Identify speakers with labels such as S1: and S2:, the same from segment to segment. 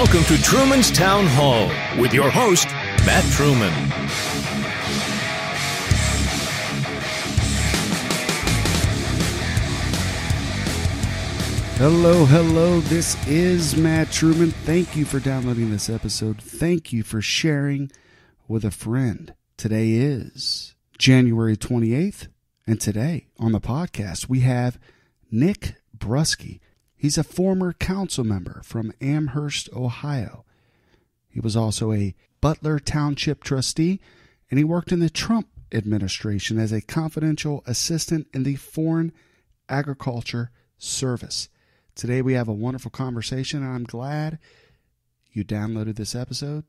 S1: Welcome to Truman's Town Hall with your host, Matt Truman.
S2: Hello. This is Matt Truman. Thank you for downloading this episode. Thank you for sharing with a friend. Today is January 28th, and today on the podcast we have Nick Brusky. He's a former council member from Amhurst, Ohio. He was also a Butler Township Trustee, and he worked in the Trump administration as a confidential assistant in the Foreign Agriculture Service. Today we have a wonderful conversation, and I'm glad you downloaded this episode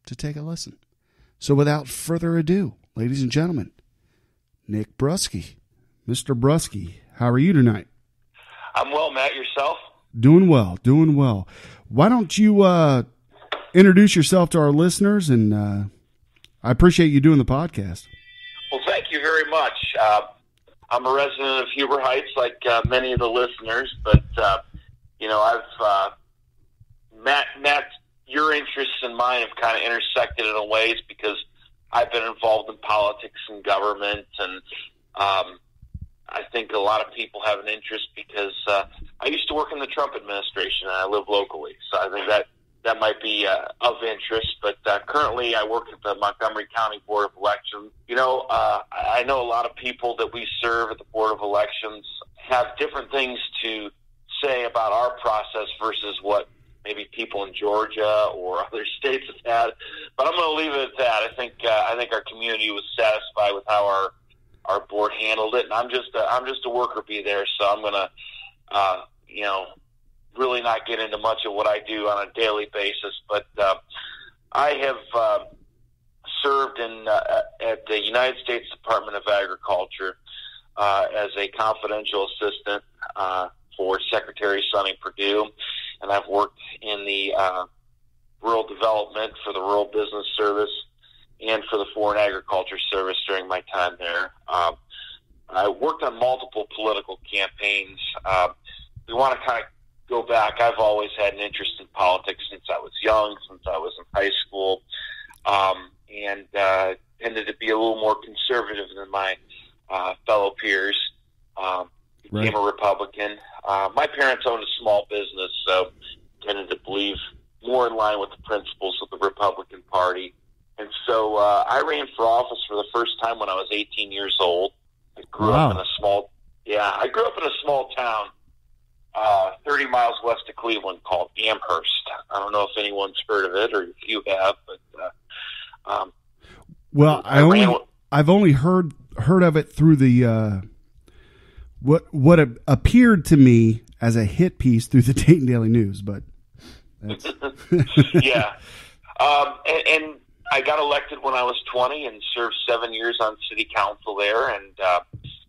S2: to take a listen. So without further ado, ladies and gentlemen, Nick Brusky. Mr. Brusky, how are you tonight?
S3: I'm well, Matt. Yourself?
S2: Doing well. Why don't you introduce yourself to our listeners, and I appreciate you doing the podcast.
S3: Well, thank you very much. I'm a resident of Huber Heights, like many of the listeners, but Matt, your interests and mine have kind of intersected in ways because I've been involved in politics and government, and I think a lot of people have an interest because I used to work in the Trump administration and I live locally, so I think that might be of interest. But currently I work at the Montgomery County Board of Elections. I know a lot of people that we serve at the Board of Elections have different things to say about our process versus what maybe people in Georgia or other states have had. But I'm going to leave it at that. I think our community was satisfied with how our board handled it, and I'm just a worker bee there, so I'm going to really not get into much of what I do on a daily basis. But I have served at the United States Department of Agriculture as a confidential assistant for Secretary Sonny Perdue, and I've worked in the rural development for the Rural Business Service and for the Foreign Agriculture Service during my time there. I worked on multiple political campaigns. We want to kind of go back. I've always had an interest in politics since I was young, since I was in high school, and tended to be a little more conservative than my fellow peers. Became a Republican. My parents owned a small business, so tended to believe more in line with the principles of the Republican Party. And so I ran for office for the first time when I was 18 years old. I grew up in a small town 30 miles west of Cleveland called Amhurst. I don't know if anyone's heard of it or if you have, but
S2: I've only heard of it through the what appeared to me as a hit piece through the Dayton Daily News, but that's
S3: yeah. And I got elected when I was 20 and served 7 years on City Council there. And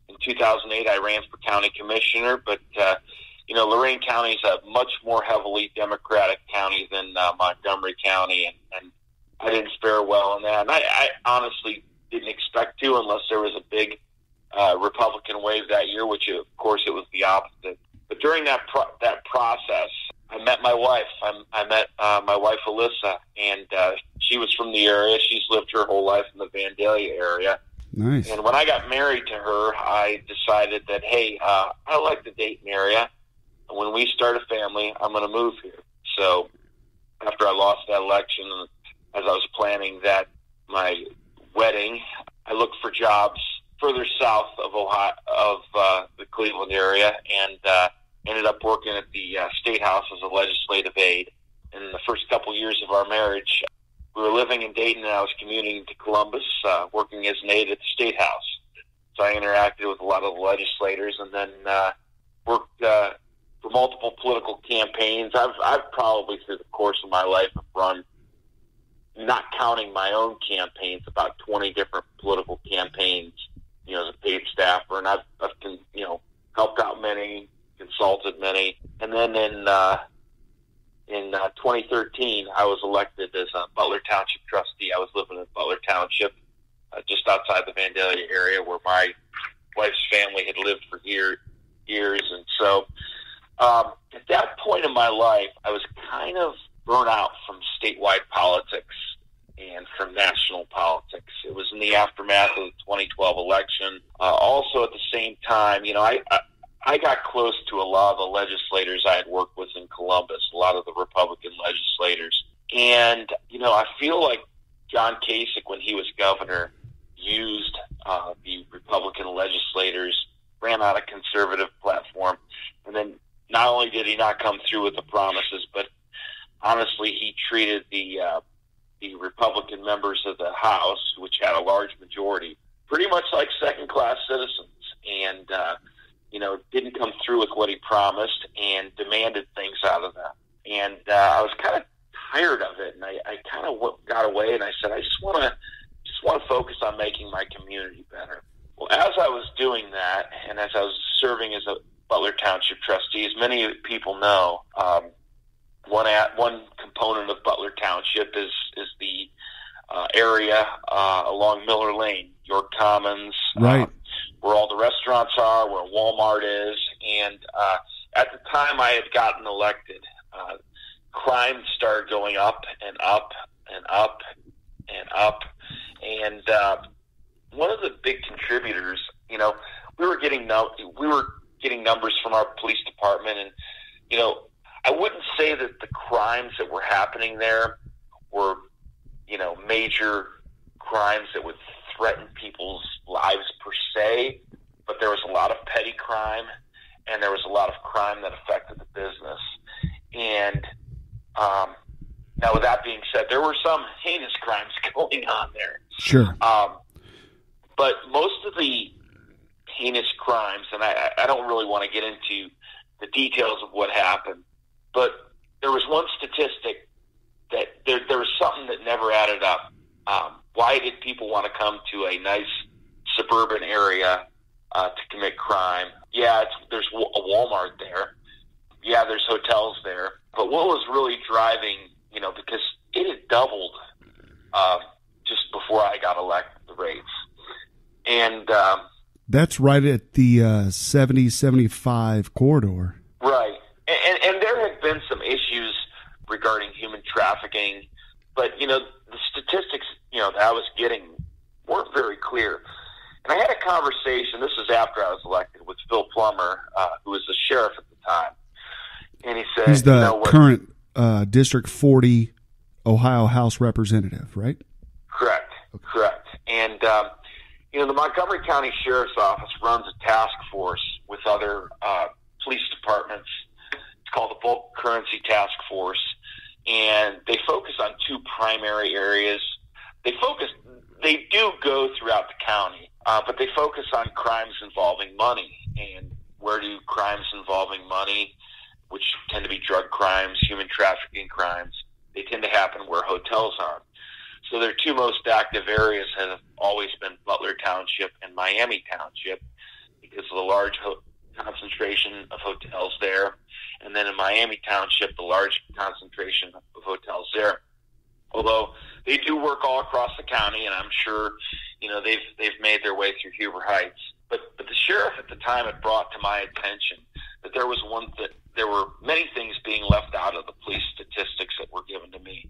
S3: in 2008, I ran for county commissioner. But Lorain County is a much more heavily Democratic county than Montgomery County, and I didn't fare well in that. And I honestly didn't expect to, unless there was a big Republican wave that year, which of course it was the opposite. But during that process, I met my wife. I met my wife, Alyssa, and she was from the area. She's lived her whole life in the Vandalia area.
S2: Nice.
S3: And when I got married to her, I decided that, hey, I like the Dayton area. And when we start a family, I'm going to move here. So after I lost that election, as I was planning my wedding, I looked for jobs further south of Ohio, the Cleveland area, and ended up working at the State House as a legislative aide. In the first couple years of our marriage, we were living in Dayton, and I was commuting to Columbus, working as an aide at the State House. So I interacted with a lot of the legislators, and then worked for multiple political campaigns. I've probably, through the course of my life, have run, not counting my own campaigns, about 20 different political campaigns, as a paid staffer, and I've helped out many, consulted many. And then in 2013, I was elected as a Butler Township Trustee. I was living in Butler Township, just outside the Vandalia area, where my wife's family had lived for years. And so at that point in my life, I was kind of burnout from statewide politics and from national politics. It was in the aftermath of the 2012 election. Also at the same time, I got close to a lot of the legislators I had worked with in Columbus, a lot of the Republican legislators. And, I feel like John Kasich, when he was governor, used the Republican legislators, ran out a conservative platform, and then not only did he not come through with the promises, but honestly, he treated the Republican members of the House, which had a large majority, pretty much like second-class citizens, and didn't come through with what he promised and demanded things out of them. And I was kind of tired of it, and I kind of got away, and I said, I just want to focus on making my community better. Well, as I was doing that, and as I was serving as a Butler Township Trustee, as many people know, one component of Butler Township is the area along Miller Lane, York Commons,
S2: right,
S3: where all the restaurants are, where Walmart is. And at the time I had gotten elected, crime started going up and up and up and up. And one of the big contributors, we were getting numbers from our police department, and I wouldn't say that the crimes that were happening there were, major crimes that would threaten people's lives per se, but there was a lot of petty crime, and there was a lot of crime that affected the business. And now, with that being said, there were some heinous crimes going on there.
S2: Sure.
S3: But most of the heinous crimes, and I don't really want to get into the details of what happened, but there was one statistic that there was something that never added up. Why did people want to come to a nice suburban area to commit crime? Yeah, there's a Walmart there. Yeah, there's hotels there. But what was really driving, because it had doubled just before I got elected, the rates. And
S2: that's right at the 70-75 corridor.
S3: Right. And there had been some issues regarding human trafficking, but, the statistics, that I was getting weren't very clear. And I had a conversation, this was after I was elected, with Phil Plummer, who was the sheriff at the time. And he said...
S2: He's the current District 40 Ohio House Representative, right?
S3: Correct. Okay. Correct. And, the Montgomery County Sheriff's Office runs a task force with other police departments. It's called the Bulk Currency Task Force, and they focus on two primary areas. They do go throughout the county, but they focus on crimes involving money. And where do crimes involving money, which tend to be drug crimes, human trafficking crimes, they tend to happen where hotels are. So their two most active areas have always been Butler Township and Miami Township because of the large concentration of hotels there. And then in Miami Township, the large concentration of hotels there. Although they do work all across the county, and I'm sure, they've made their way through Huber Heights. But the sheriff at the time had brought to my attention that there were many things being left out of the police statistics that were given to me.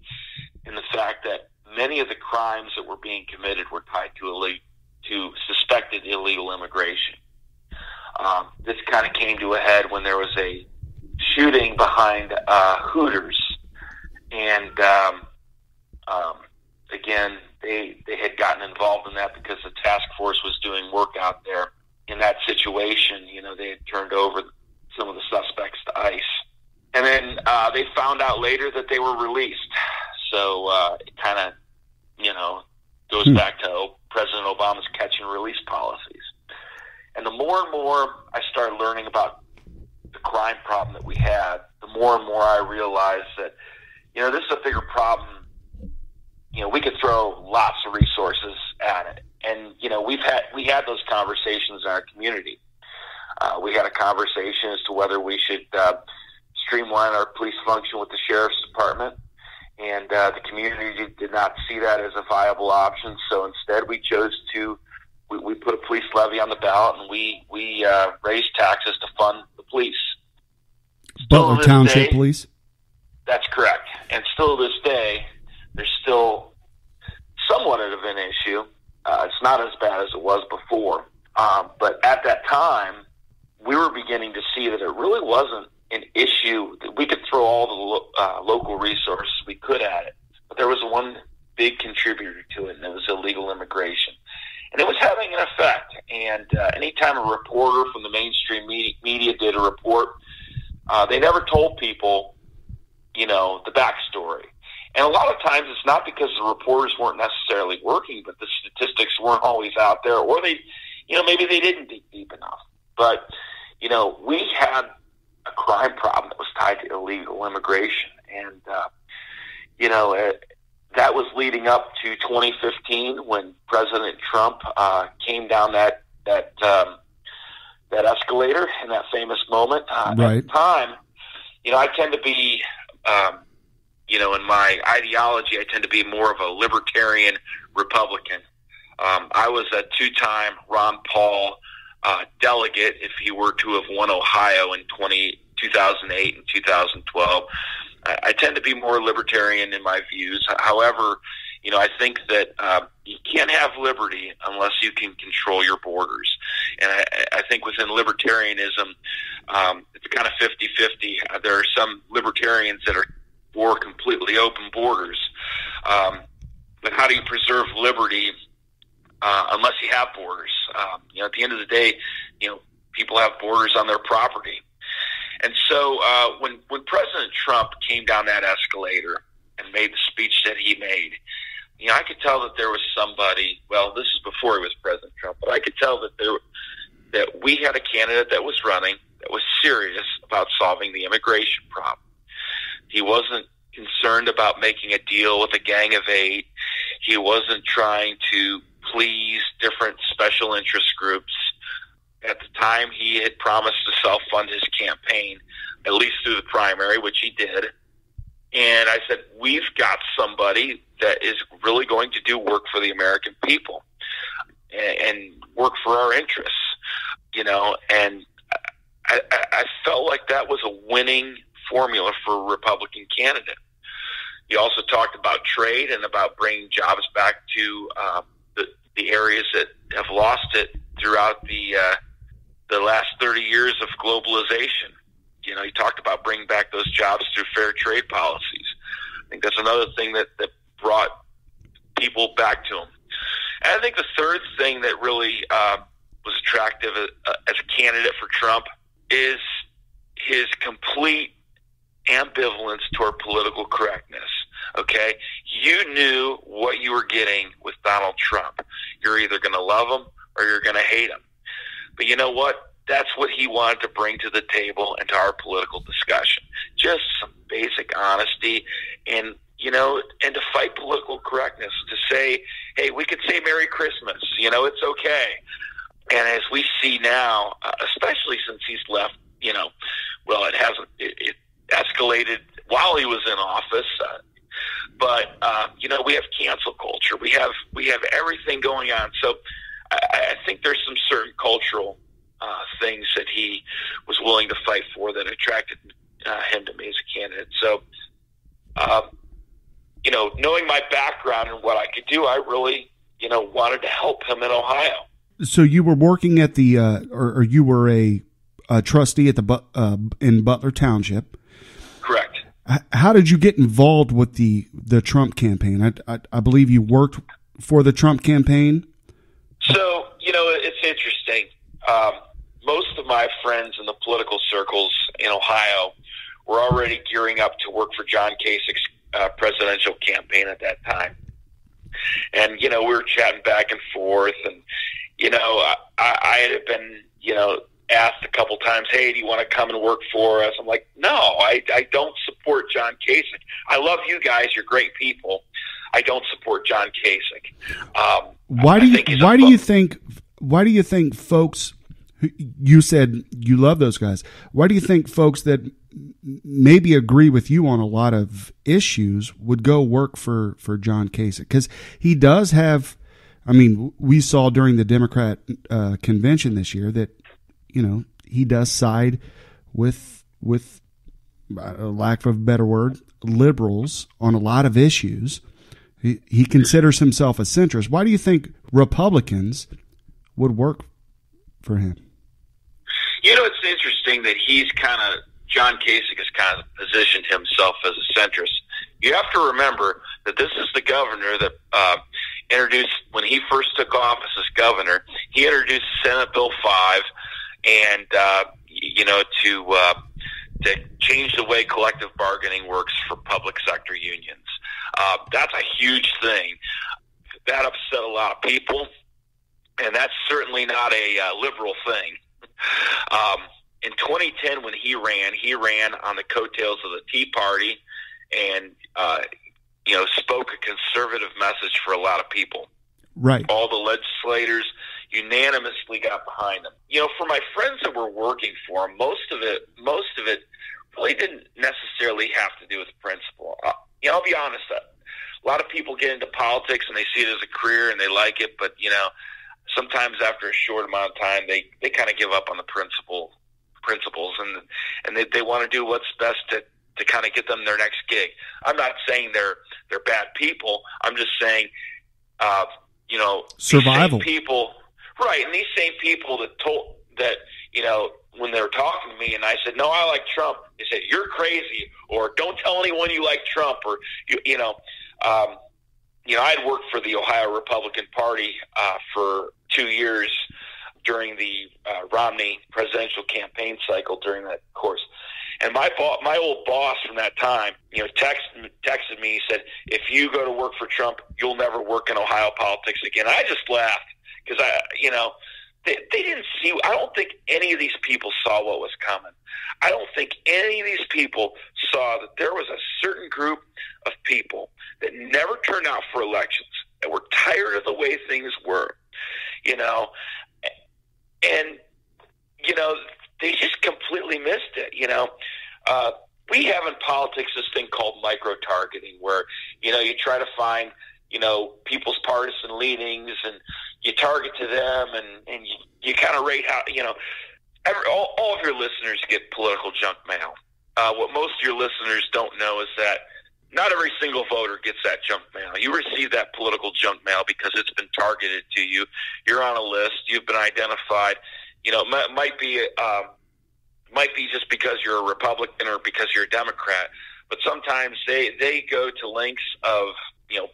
S3: And the fact that many of the crimes that were being committed were tied to suspected illegal immigration. This kind of came to a head when there was a shooting behind Hooters, and again, they had gotten involved in that because the task force was doing work out there. In that situation, they had turned over some of the suspects to ICE, and then they found out later that they were released. So it kind of, goes back to President Obama's catch and release policies. And the more and more I started learning about the crime problem that we had, the more and more I realized that, this is a bigger problem. We could throw lots of resources at it. And, we had those conversations in our community. We had a conversation as to whether we should streamline our police function with the sheriff's department. And the community did not see that as a viable option. So instead we chose to, we put a police levy on the ballot, and we raised taxes to fund the police.
S2: Butler Township Police?
S3: That's correct. And still to this day, there's still somewhat of an issue. It's not as bad as it was before. But at that time, we were beginning to see that it really wasn't an issue. That we could throw all the local resources we could at it. But there was one big contributor to it, and it was illegal immigration. And it was having an effect. And anytime a reporter from the mainstream media did a report, they never told people, the backstory. And a lot of times it's not because the reporters weren't necessarily working, but the statistics weren't always out there, or they, maybe they didn't dig deep enough. But, we had a crime problem that was tied to illegal immigration. And, that was leading up to 2015 when President Trump came down that escalator in that famous moment.
S2: Right.
S3: At the time, I tend to be, in my ideology, I tend to be more of a libertarian Republican. I was a two-time Ron Paul delegate if he were to have won Ohio in 2008 and 2012. I tend to be more libertarian in my views. However, I think that you can't have liberty unless you can control your borders. And I think within libertarianism, it's kind of 50-50. There are some libertarians that are for completely open borders. But how do you preserve liberty unless you have borders? At the end of the day, people have borders on their property. And so when President Trump came down that escalator and made the speech that he made, I could tell that there was somebody, well, this is before he was President Trump, but I could tell that we had a candidate that was running that was serious about solving the immigration problem. He wasn't concerned about making a deal with a Gang of Eight. He wasn't trying to please different special interest groups. At the time, he had promised to self-fund his campaign, at least through the primary, which he did. And I said, we've got somebody that is really going to do work for the American people and work for our interests, and I felt like that was a winning formula for a Republican candidate. He also talked about trade and about bringing jobs back to the areas that have lost it throughout the last 30 years of globalization. He talked about bringing back those jobs through fair trade policies. I think that's another thing that brought people back to him. And I think the third thing that really was attractive as a candidate for Trump is his complete ambivalence toward political correctness. Okay? You knew what you were getting with Donald Trump. You're either going to love him or you're going to hate him. But you know what? That's what he wanted to bring to the table and to our political discussion. Just some basic honesty and, and to fight political correctness, to say, hey, we could say Merry Christmas, it's okay. And as we see now, especially since he's left, it escalated while he was in office. But we have cancel culture. We have everything going on. So I think there's some certain cultural things that he was willing to fight for that attracted him to me as a candidate. So, knowing my background and what I could do, I really, wanted to help him in Ohio.
S2: So you were working at the, or you were a trustee at in Butler Township.
S3: Correct.
S2: How did you get involved with the Trump campaign? I believe you worked for the Trump campaign. So,
S3: it's interesting. Most of my friends in the political circles in Ohio were already gearing up to work for John Kasich's presidential campaign at that time. And, we were chatting back and forth. And, I had been, asked a couple times, hey, do you want to come and work for us? I'm like, no, I don't support John Kasich. I love you guys. You're great people. I don't support John Kasich.
S2: Why do you think folks, you said you love those guys, why do you think folks that maybe agree with you on a lot of issues would go work for John Kasich? Because he does have, we saw during the Democrat convention this year that, he does side with lack of a better word, liberals on a lot of issues. He considers himself a centrist. Why do you think Republicans would work for him?
S3: It's interesting that John Kasich has kind of positioned himself as a centrist. You have to remember that this is the governor that introduced, when he first took office as governor, he introduced Senate Bill 5 and, to change the way collective bargaining works for public sector unions. That's a huge thing. That upset a lot of people, and that's certainly not a liberal thing. In 2010, when he ran on the coattails of the Tea Party and, spoke a conservative message for a lot of people.
S2: Right.
S3: All the legislators unanimously got behind him. For my friends that were working for him, most of it really didn't necessarily have to do with principle. I'll be honest, a lot of people get into politics and they see it as a career and they like it, but, sometimes after a short amount of time, they kind of give up on the principles and they want to do what's best to kind of get them their next gig. I'm not saying they're bad people. I'm just saying,
S2: survival
S3: people, right? And these same people that when they were talking to me and I said, no, I like Trump, they said, you're crazy, or don't tell anyone you like Trump, or I'd worked for the Ohio Republican Party for 2 years during the Romney presidential campaign cycle during that course. And my old boss from that time, texted me. He said, if you go to work for Trump, you'll never work in Ohio politics again. I just laughed because they didn't see. I don't think any of these people saw what was coming. I don't think any of these people saw that there was a certain group of people that never turned out for elections, that were tired of the way things were, and they just completely missed it. We have in politics this thing called micro-targeting, where, you try to find, people's partisan leanings and you target to them and you kind of rate how, all of your listeners get political junk mail. What most of your listeners don't know is that not every single voter gets that junk mail. You receive that political junk mail because it's been targeted to you. You're on a list. You've been identified. It might be just because you're a Republican or because you're a Democrat, but sometimes they go to lengths of,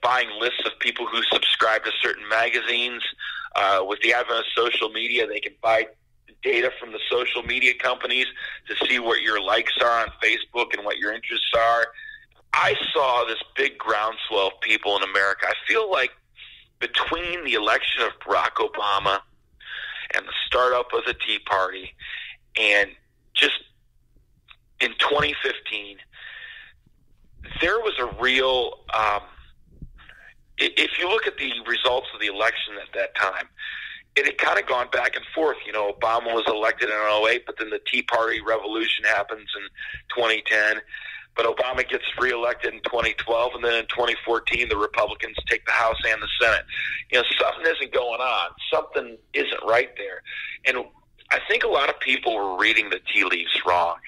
S3: buying lists of people who subscribe to certain magazines. With the advent of social media, they can buy data from the social media companies to see what your likes are on Facebook and what your interests are. I saw this big groundswell of people in America. I feel like between the election of Barack Obama and the startup of the Tea Party, and just in 2015, there was a real, if you look at the results of the election at that time, it had kind of gone back and forth. Obama was elected in 2008, but then the Tea Party revolution happens in 2010. But Obama gets reelected in 2012, and then in 2014, the Republicans take the House and the Senate. Something isn't going on. Something isn't right there. And I think a lot of people were reading the tea leaves wrong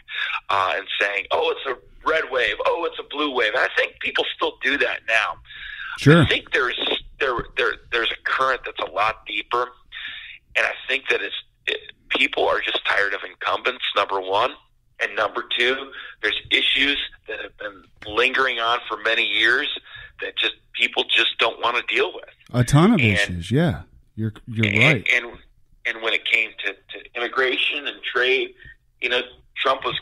S3: and saying, oh, it's a red wave. Oh, it's a blue wave. And I think people still do that now.
S2: Sure.
S3: I think there's a current that's a lot deeper, and I think that people are just tired of incumbents, number one. And number two, there's issues that have been lingering on for many years that people just don't want to deal with.
S2: A ton of issues, yeah. You're right.
S3: And when it came to immigration and trade, Trump was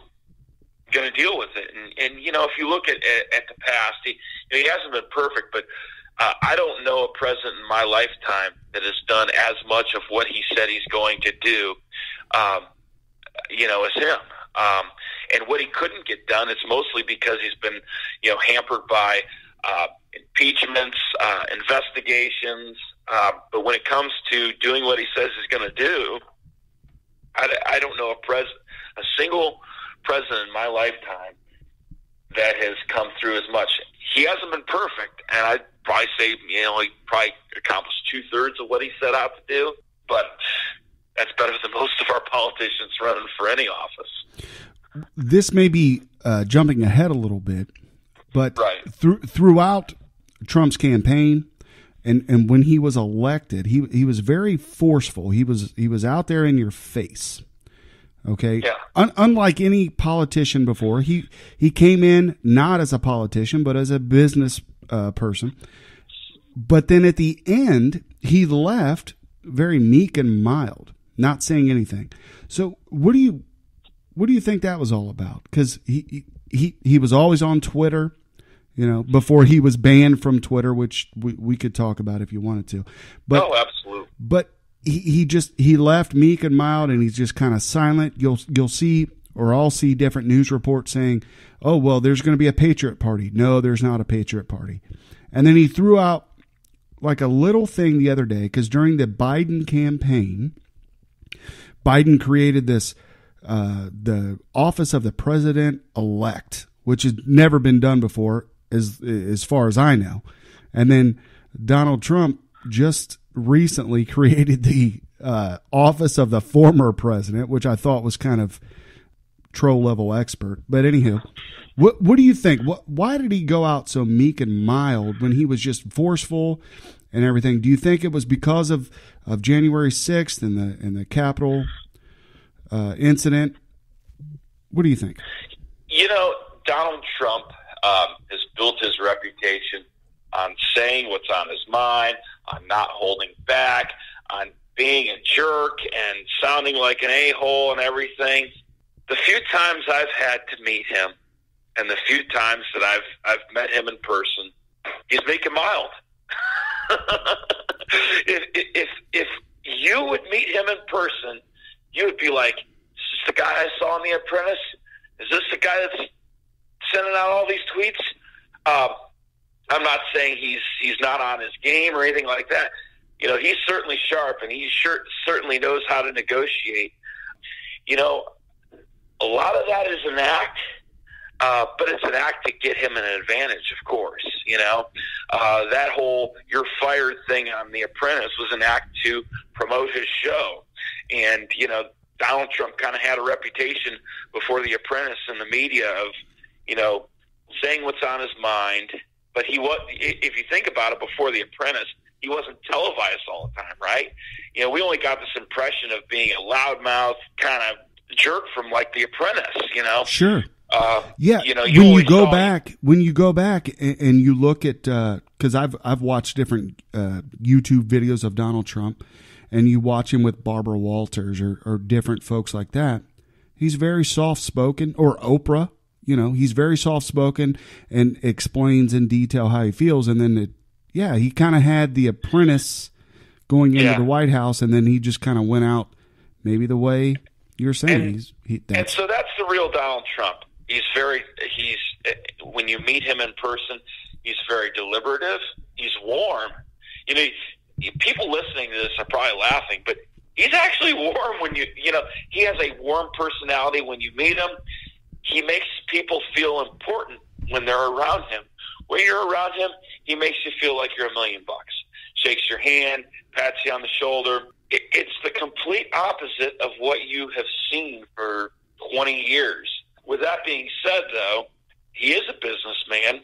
S3: going to deal with it. And if you look at the past, he hasn't been perfect, but I don't know a president in my lifetime that has done as much of what he said he's going to do, as him. And what he couldn't get done, it's mostly because he's been, hampered by impeachments, investigations. But when it comes to doing what he says he's going to do, I don't know a single president in my lifetime that has come through as much. He hasn't been perfect, and I'd probably say, he probably accomplished 2/3 of what he set out to do, but that's better than most of our politicians running for any office.
S2: this may be jumping ahead a little bit, but
S3: Right.
S2: throughout Trump's campaign and when he was elected, he was very forceful. He was out there in your face. Okay.
S3: Yeah.
S2: Unlike any politician before, he came in not as a politician but as a business person. But then at the end, he left very meek and mild, not saying anything. So what do you think that was all about? Because he was always on Twitter, before he was banned from Twitter, which we could talk about if you wanted to. But,
S3: oh, absolutely.
S2: But he left meek and mild, and he's just kind of silent. You'll see, or I'll see different news reports saying, "Oh, well, there's going to be a Patriot Party." No, there's not a Patriot Party. And then he threw out like a little thing the other day, because during the Biden campaign, Biden created this the office of the president-elect, which has never been done before, as far as I know. And then Donald Trump just recently created the office of the former president, which I thought was kind of troll level expert. But anywho, what do you think? Why did he go out so meek and mild when he was just forceful and everything? Do you think it was because of January 6th and the Capitol incident? What do you think?
S3: Donald Trump has built his reputation on saying what's on his mind, on not holding back, on being a jerk and sounding like an a-hole and everything. The few times I've had to meet him and the few times that I've met him in person, he's meek and mild. If you would meet him in person, you would be like, is this the guy I saw in The Apprentice? Is this the guy that's sending out all these tweets? I'm not saying he's not on his game or anything like that. He's certainly sharp, and he certainly knows how to negotiate. A lot of that is an act, but it's an act to get him an advantage, of course. That whole "you're fired" thing on The Apprentice was an act to promote his show. And, Donald Trump kind of had a reputation before The Apprentice in the media of, saying what's on his mind. But if you think about it, before The Apprentice, he wasn't televised all the time, right? We only got this impression of being a loudmouth kind of jerk from like The Apprentice,
S2: Sure.
S3: Yeah.
S2: When you go back and you look at, because I've watched different YouTube videos of Donald Trump, and you watch him with Barbara Walters or different folks like that. He's very soft spoken, or Oprah. He's very soft spoken and explains in detail how he feels. And then he kind of had The Apprentice going into the White House, and then he just kind of went out maybe the way you're saying.
S3: And so that's the real Donald Trump. When you meet him in person, he's very deliberative. He's warm. People listening to this are probably laughing, but he's actually warm when he has a warm personality. When you meet him, he makes people feel important when they're around him. When you're around him, he makes you feel like you're $1 million. Shakes your hand, pats you on the shoulder. It's the complete opposite of what you have seen for 20 years. With that being said, though, he is a businessman.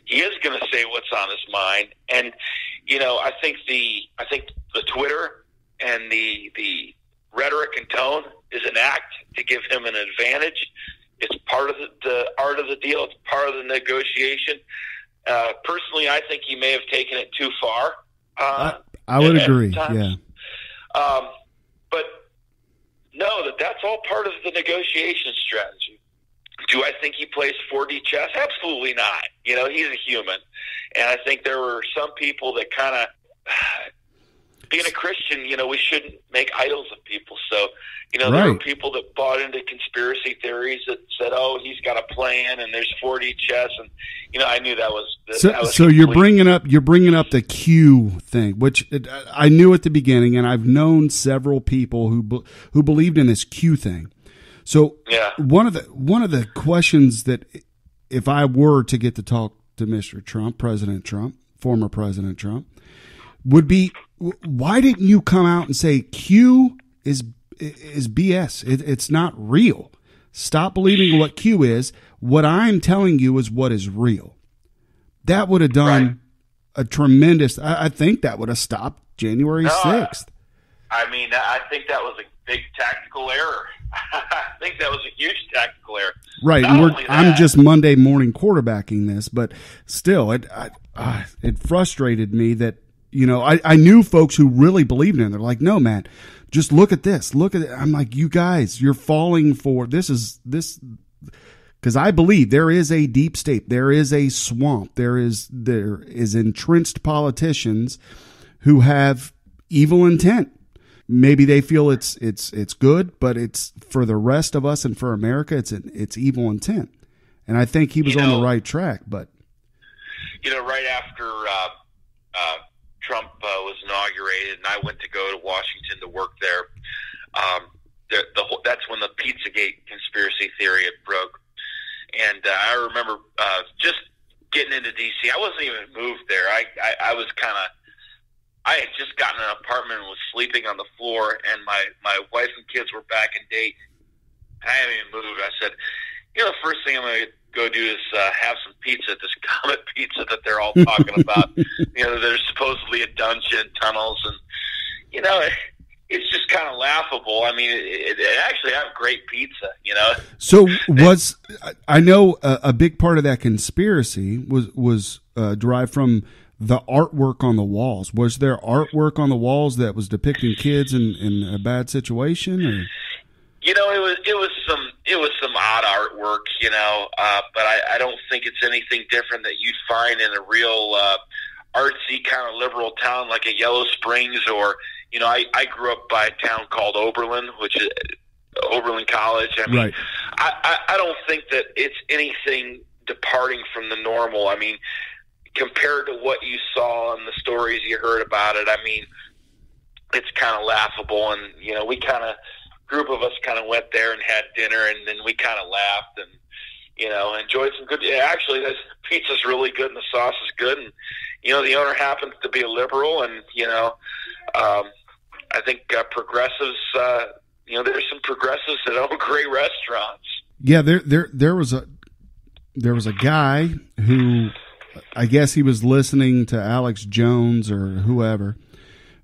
S3: He is going to say what's on his mind, and I think the Twitter and the rhetoric and tone is an act to give him an advantage. It's part of the art of the deal. It's part of the negotiation. Personally, I think he may have taken it too far.
S2: I would agree. Yeah.
S3: But no, that's all part of the negotiation strategy. Do I think he plays 4D chess? Absolutely not. He's a human. And I think there were some people that kind of, being a Christian, we shouldn't make idols of people. So, there were people that bought into conspiracy theories that said, "Oh, he's got a plan," and there's 4D chess, and I knew that was.
S2: So you're bringing up the Q thing, which I knew at the beginning, and I've known several people who believed in this Q thing. So one of the questions that, if I were to get to talk to Mr. Trump, President Trump, former President Trump, would be, why didn't you come out and say Q is BS? It's not real. Stop believing what Q is. What I'm telling you is what is real. That would have done a tremendous, I think that would have stopped January 6th.
S3: I think that was a big tactical error. I think that was a huge tactical error.
S2: Right. I'm just Monday morning quarterbacking this, but still, it frustrated me that, I knew folks who really believed in it. They're like, no, man, just look at this. Look at it. I'm like, you guys, you're falling for this. Because I believe there is a deep state. There is a swamp. There is entrenched politicians who have evil intent. Maybe they feel it's good, but it's for the rest of us and for America, it's evil intent. And I think he was on the right track. But
S3: right after Trump was inaugurated, and I went to go to Washington to work there, that's when the Pizzagate conspiracy theory had broke. And I remember just getting into D.C. I wasn't even moved there. I was I had just gotten an apartment and was sleeping on the floor, and my wife and kids were back in Dayton. I haven't even moved. I said, the first thing I'm going to go do is have some pizza at this Comet Pizza that they're all talking about. There's supposedly a dungeon, tunnels, and, it's just kind of laughable. I mean, it actually have great pizza,
S2: So I know a big part of that conspiracy was derived from the artwork on the walls. Was there artwork on the walls that was depicting kids in a bad situation, or?
S3: It was some odd artwork, but I don't think it's anything different that you'd find in a real artsy kind of liberal town like a Yellow Springs, or I grew up by a town called Oberlin, which is Oberlin College. I mean,
S2: right.
S3: I don't think that it's anything departing from the normal. I mean, compared to what you saw in the stories you heard about it, I mean, it's kind of laughable. And, we group of us kind of went there and had dinner, and then we kind of laughed and, enjoyed some good. Actually, this pizza's really good and the sauce is good. And, the owner happens to be a liberal, and, I think progressives, there's some progressives that own great restaurants.
S2: Yeah, there was a guy who, I guess he was listening to Alex Jones or whoever,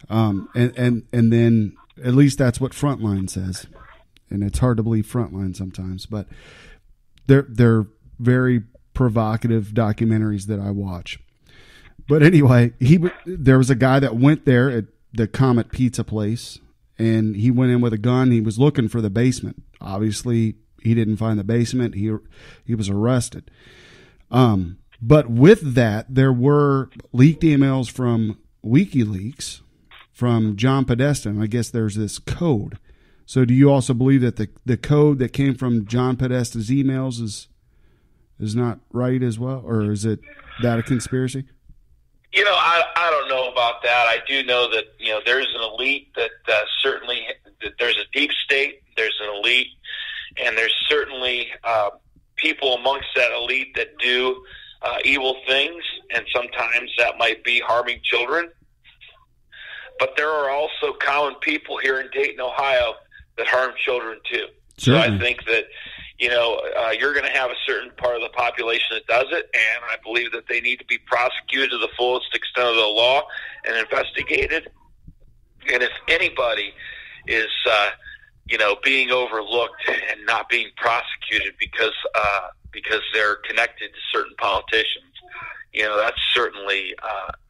S2: and then at least that's what Frontline says, and it's hard to believe Frontline sometimes, but they're very provocative documentaries that I watch. But anyway, there was a guy that went there at the Comet Pizza place, and he went in with a gun. He was looking for the basement. Obviously, he didn't find the basement. He was arrested. But with that, there were leaked emails from WikiLeaks from John Podesta. I guess there's this code. So do you also believe that the code that came from John Podesta's emails is not right as well? Or is that a conspiracy?
S3: I don't know about that. I do know that, there's an elite that certainly, there's a deep state, there's an elite, and there's certainly people amongst that elite that do evil things, and sometimes that might be harming children. But there are also common people here in Dayton, Ohio, that harm children too.
S2: Certainly.
S3: So I think that, you're going to have a certain part of the population that does it, and I believe that they need to be prosecuted to the fullest extent of the law and investigated. And if anybody is, being overlooked and not being prosecuted because they're connected to certain politicians, that's certainly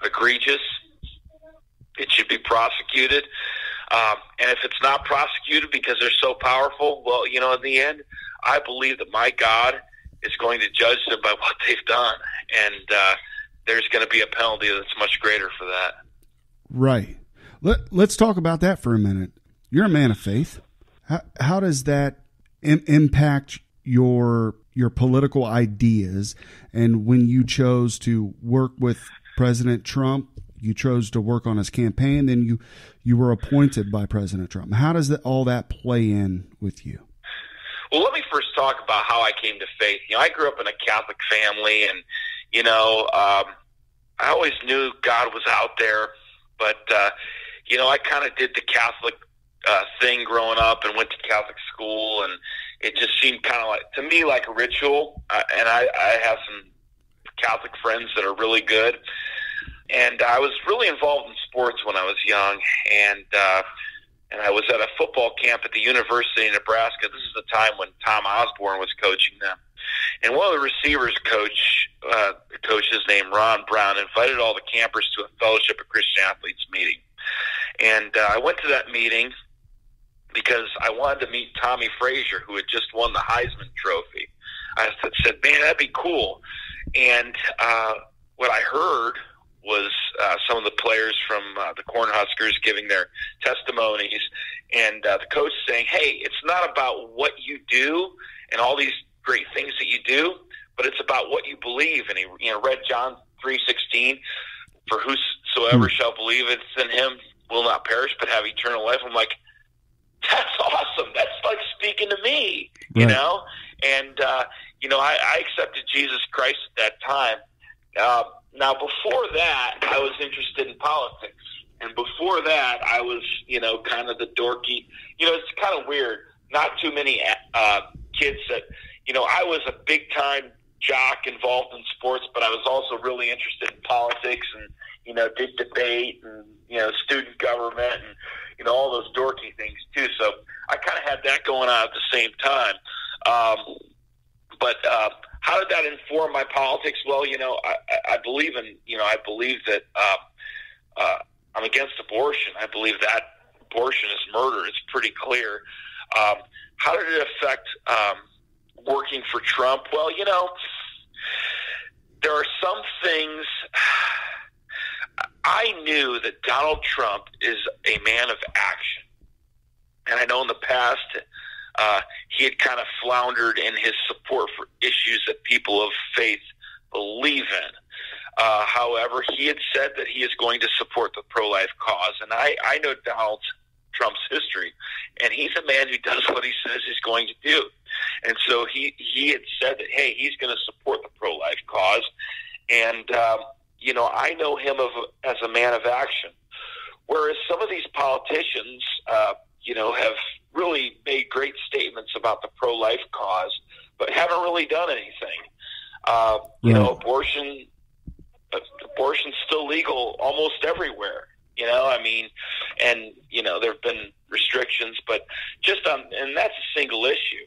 S3: egregious. It should be prosecuted. And if it's not prosecuted because they're so powerful, well, in the end, I believe that my God is going to judge them by what they've done. And there's going to be a penalty that's much greater for that.
S2: Right. Let's talk about that for a minute. You're a man of faith. How does that impact your political ideas? And when you chose to work with President Trump, you chose to work on his campaign, then you were appointed by President Trump. How does all that play in with you?
S3: Well, let me first talk about how I came to faith. I grew up in a Catholic family, and, I always knew God was out there, but, I kind of did the Catholic thing growing up and went to Catholic school, and, it just seemed kind of like, to me, like a ritual. And I have some Catholic friends that are really good. And I was really involved in sports when I was young. And I was at a football camp at the University of Nebraska. This is the time when Tom Osborne was coaching them. And one of the receivers coaches named Ron Brown invited all the campers to a Fellowship of Christian Athletes meeting. And I went to that meeting because I wanted to meet Tommy Frazier, who had just won the Heisman Trophy. I said, man, that'd be cool. And what I heard was some of the players from the Cornhuskers giving their testimonies, and the coach saying, hey, it's not about what you do and all these great things that you do, but it's about what you believe. And he read John 3:16, for whosoever shall believe it's in him will not perish but have eternal life. I'm like, that's awesome. That's like speaking to me, you know? And, I accepted Jesus Christ at that time. Now, before that, I was interested in politics. And before that, I was, kind of the dorky. It's kind of weird. Not too many kids that, I was a big-time jock involved in sports, but I was also really interested in politics and, did debate and, student government and, all those dorky things, too. So I kind of had that going on at the same time. But how did that inform my politics? Well, I believe in, I believe that I'm against abortion. I believe that abortion is murder. It's pretty clear. How did it affect working for Trump? Well, there are some things. I knew that Donald Trump is a man of action. And I know in the past he had kind of floundered in his support for issues that people of faith believe in. However, he had said that he is going to support the pro-life cause. And I know Donald Trump's history, and he's a man who does what he says he's going to do. And so he had said that, hey, he's going to support the pro-life cause. And, I know him as a man of action. Whereas some of these politicians, have really made great statements about the pro-life cause, but haven't really done anything. Abortion's still legal almost everywhere. And there have been restrictions, but and that's a single issue.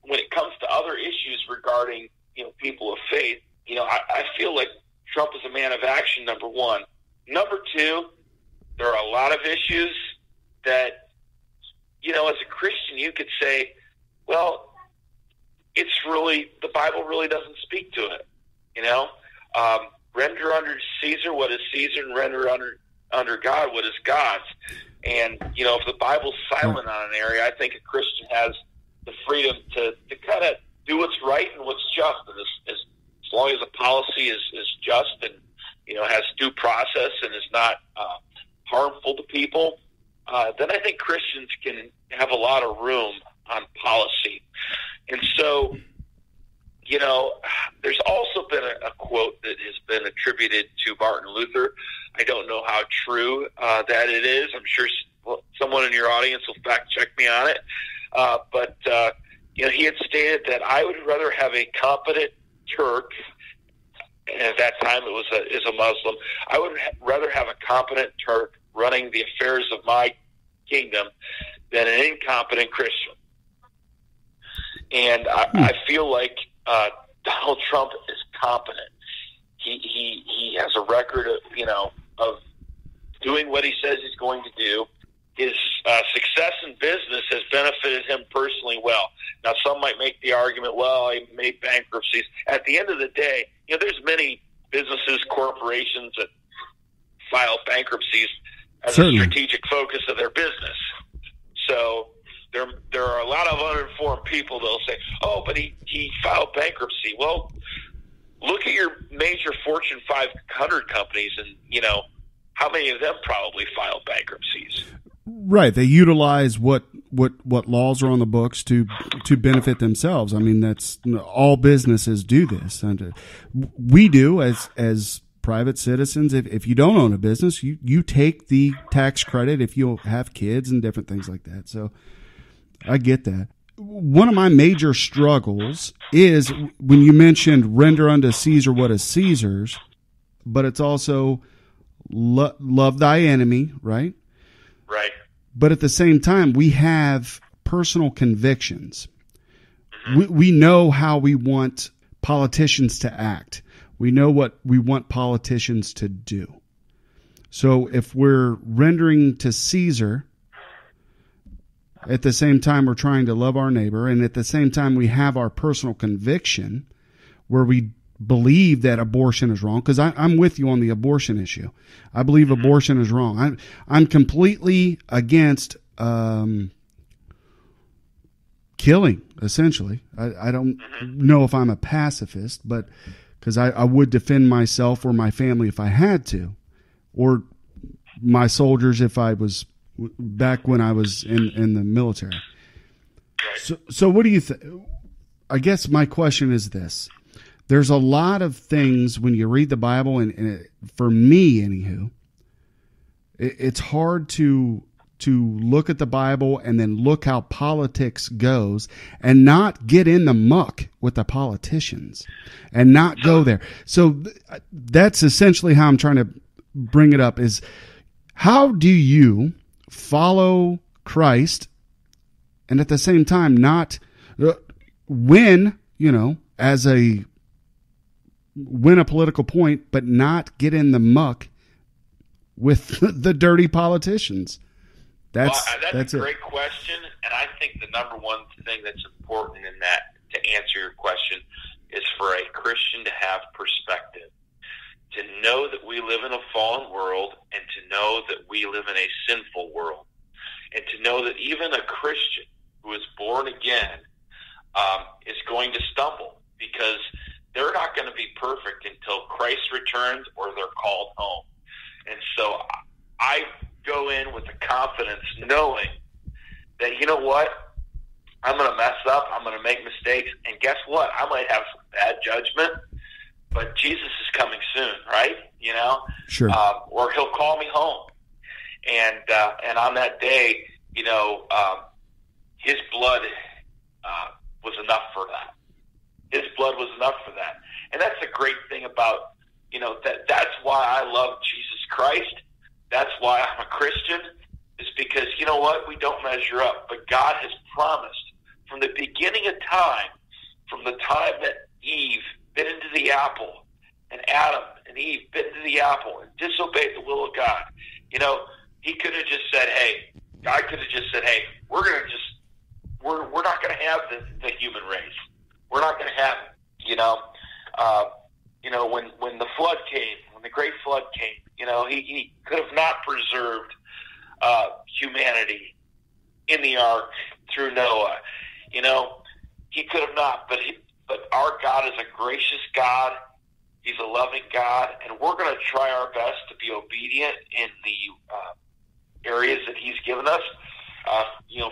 S3: When it comes to other issues regarding people of faith, I feel like Trump is a man of action. Number one. Number two, there are a lot of issues that as a Christian you could say, well, it's really, the Bible really doesn't speak to it. Render under Caesar what is Caesar, and render under God what is God's. And, if the Bible's silent on an area, I think a Christian has the freedom to kind of do what's right and what's just. And as long as the policy is just and, has due process and is not harmful to people, then I think Christians can have a lot of room on policy. And so, there's also been a quote that has been attributed to Martin Luther. I don't know how true that it is. I'm sure someone in your audience will fact check me on it. But he had stated that I would rather have a competent Turk, and at that time it is a Muslim. I would rather have a competent Turk running the affairs of my kingdom than an incompetent Christian. And I feel like Donald Trump is competent. He has a record of doing what he says he's going to do. His success in business has benefited him personally well. Now, some might make the argument, well, he made bankruptcies. At the end of the day, there's many businesses, corporations that file bankruptcies as a strategic focus of their business. So there are a lot of uninformed people that will say, oh, but he filed bankruptcy. Well, look at your major Fortune 500 companies and, how many of them probably filed bankruptcies?
S2: Right. They utilize what laws are on the books to benefit themselves. I mean, that's all businesses do this. And we do as private citizens. If you don't own a business, you take the tax credit if you have kids and different things like that. So I get that. One of my major struggles is when you mentioned render unto Caesar what is Caesar's, but it's also love thy enemy, right?
S3: Right.
S2: But at the same time, we have personal convictions. We know how we want politicians to act. We know what we want politicians to do. So if we're rendering to Caesar, at the same time we're trying to love our neighbor, and at the same time we have our personal conviction where we believe that abortion is wrong, because I'm with you on the abortion issue. I believe abortion is wrong. I'm completely against killing, essentially. I don't know if I'm a pacifist, but because I would defend myself or my family if I had to, or my soldiers if I was back when I was in the military. So what do you think? I guess my question is this. There's a lot of things when you read the Bible, and for me, anywho, it's hard to look at the Bible and then look how politics goes and not get in the muck with the politicians and not go there. So that's essentially how I'm trying to bring it up is, how do you follow Christ and at the same time not win a political point, but not get in the muck with the dirty politicians? That's a great
S3: question, and I think the number one thing that's important in that, to answer your question, is for a Christian to have perspective, to know that we live in a fallen world, and to know that we live in a sinful world, and to know that even a Christian who is born again is going to stumble, because they're not going to be perfect until Christ returns or they're called home. And so I go in with the confidence knowing that, you know what, I'm going to mess up, I'm going to make mistakes, and guess what? I might have some bad judgment, but Jesus is coming soon, right?
S2: Sure.
S3: Or he'll call me home. And on that day, his blood was enough for that. His blood was enough for that. And that's the great thing about, that's why I love Jesus Christ. That's why I'm a Christian, is because, you know what? We don't measure up. But God has promised from the beginning of time, from the time that Eve bit into the apple, and Adam and Eve bit into the apple and disobeyed the will of God. He could have just said, hey, God could have just said, hey, we're not going to have the human race. We're not going to have it. When the flood came, when the great flood came, he could have not preserved humanity in the ark through Noah. He could have not, but our God is a gracious God. He's a loving God, and we're going to try our best to be obedient in the areas that he's given us.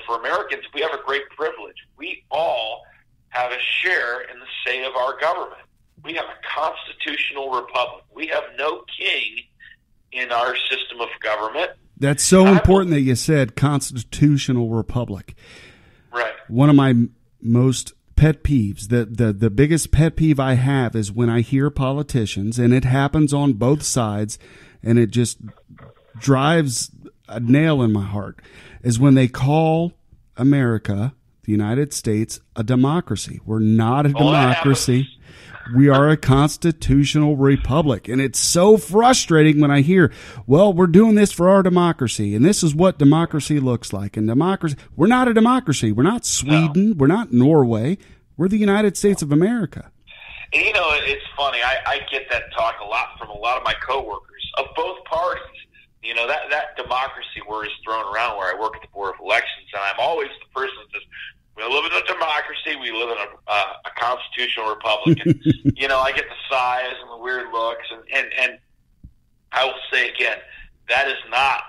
S3: For Americans, we have a great privilege. We all have a share in the say of our government. We have a constitutional republic. We have no king in our system of government.
S2: That's so important that you said constitutional republic.
S3: Right.
S2: One of my most pet peeves, the biggest pet peeve I have is when I hear politicians, and it happens on both sides, and it just drives a nail in my heart, is when they call America, the United States, a democracy. We're not a democracy. We are a constitutional republic. And it's so frustrating when I hear, well, we're doing this for our democracy, and this is what democracy looks like. And democracy, we're not a democracy. We're not Sweden. No. We're not Norway. We're the United States of America.
S3: And, it's funny. I get that talk a lot from a lot of my coworkers of both parties. That democracy word is thrown around where I work at the Board of Elections, and I'm always the person that says, we live in a democracy, we live in a constitutional republic. And, I get the sighs and the weird looks, and I will say again, that is not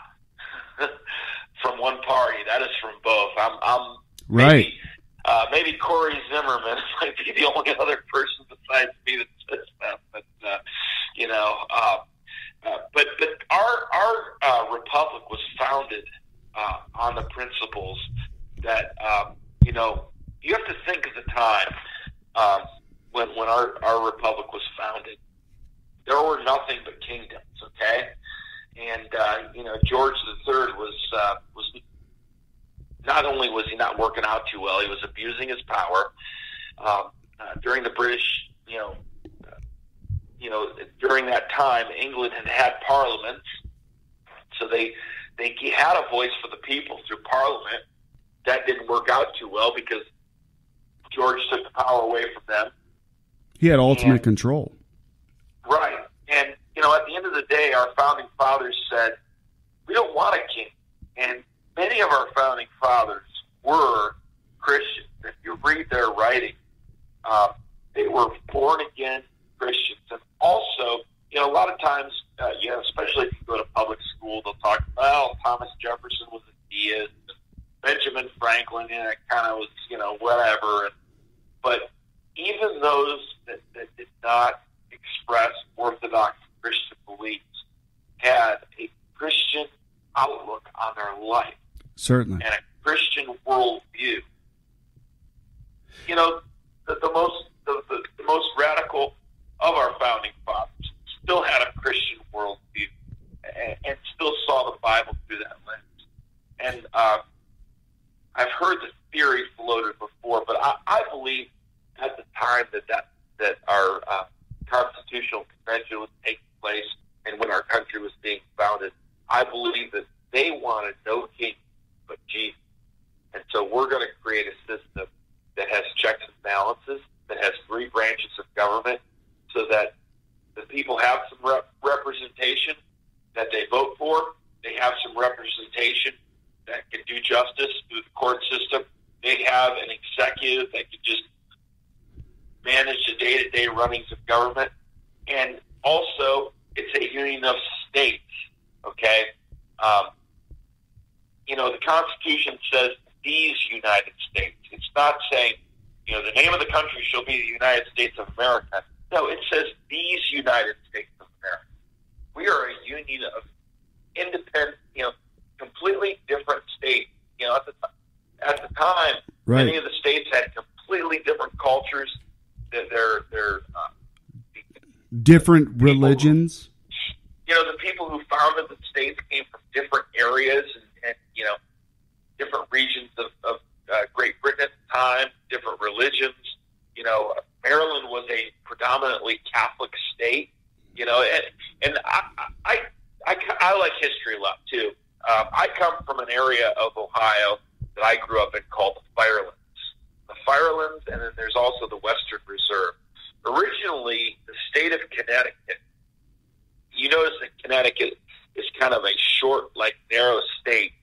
S3: from one party. That is from both. I'm
S2: right.
S3: Maybe Corey Zimmerman might be the only other person besides me that says that, but our republic was founded on the principles that when our republic was founded, there were nothing but kingdoms. Okay, and George III was not only was he not working out too well, he was abusing his power during the British. During that time, England had parliaments, so they had a voice for the people through Parliament. That didn't work out too well because George took the power away from them.
S2: He had ultimate control.
S3: Right. And, at the end of the day, our founding fathers said, we don't want a king. And many of our founding fathers were Christians. If you read their writing, they were born-again Christians. And also, a lot of times, especially if you go to public school, they'll talk, Thomas Jefferson was a deist, Benjamin Franklin, it kind of was, whatever. But even those that did not express Orthodox Christian beliefs had a Christian outlook on their life.
S2: Certainly.
S3: And a Christian worldview. The most radical of our founding fathers still had a Christian worldview and still saw the Bible through that lens. And I've heard the theory floated before, but I believe at the time that our Constitutional Convention was taking place and when our country was being founded, I believe that they wanted no king but Jesus. And so we're going to create a system that has checks and balances, that has three branches of government, so that the people have some representation that they vote for. They have some representation that can do justice through the court system. They have an executive that can just manage the day-to-day runnings of government. And also, it's a union of states, okay? The Constitution says these United States. It's not saying, the name of the country shall be the United States of America. No, it says these United States of America. We are a union of independent, completely different states. At the time,
S2: right.
S3: Many of the states had completely different cultures. They're
S2: different religions.
S3: The people who founded the states came from different areas and different regions of Great Britain at the time, different religions. Maryland was a predominantly Catholic state. And I like history a lot too. I come from an area of Ohio that I grew up in called the Firelands. The Firelands, and then there's also the Western Reserve. Originally, the state of Connecticut, you notice that Connecticut is kind of a short, narrow state.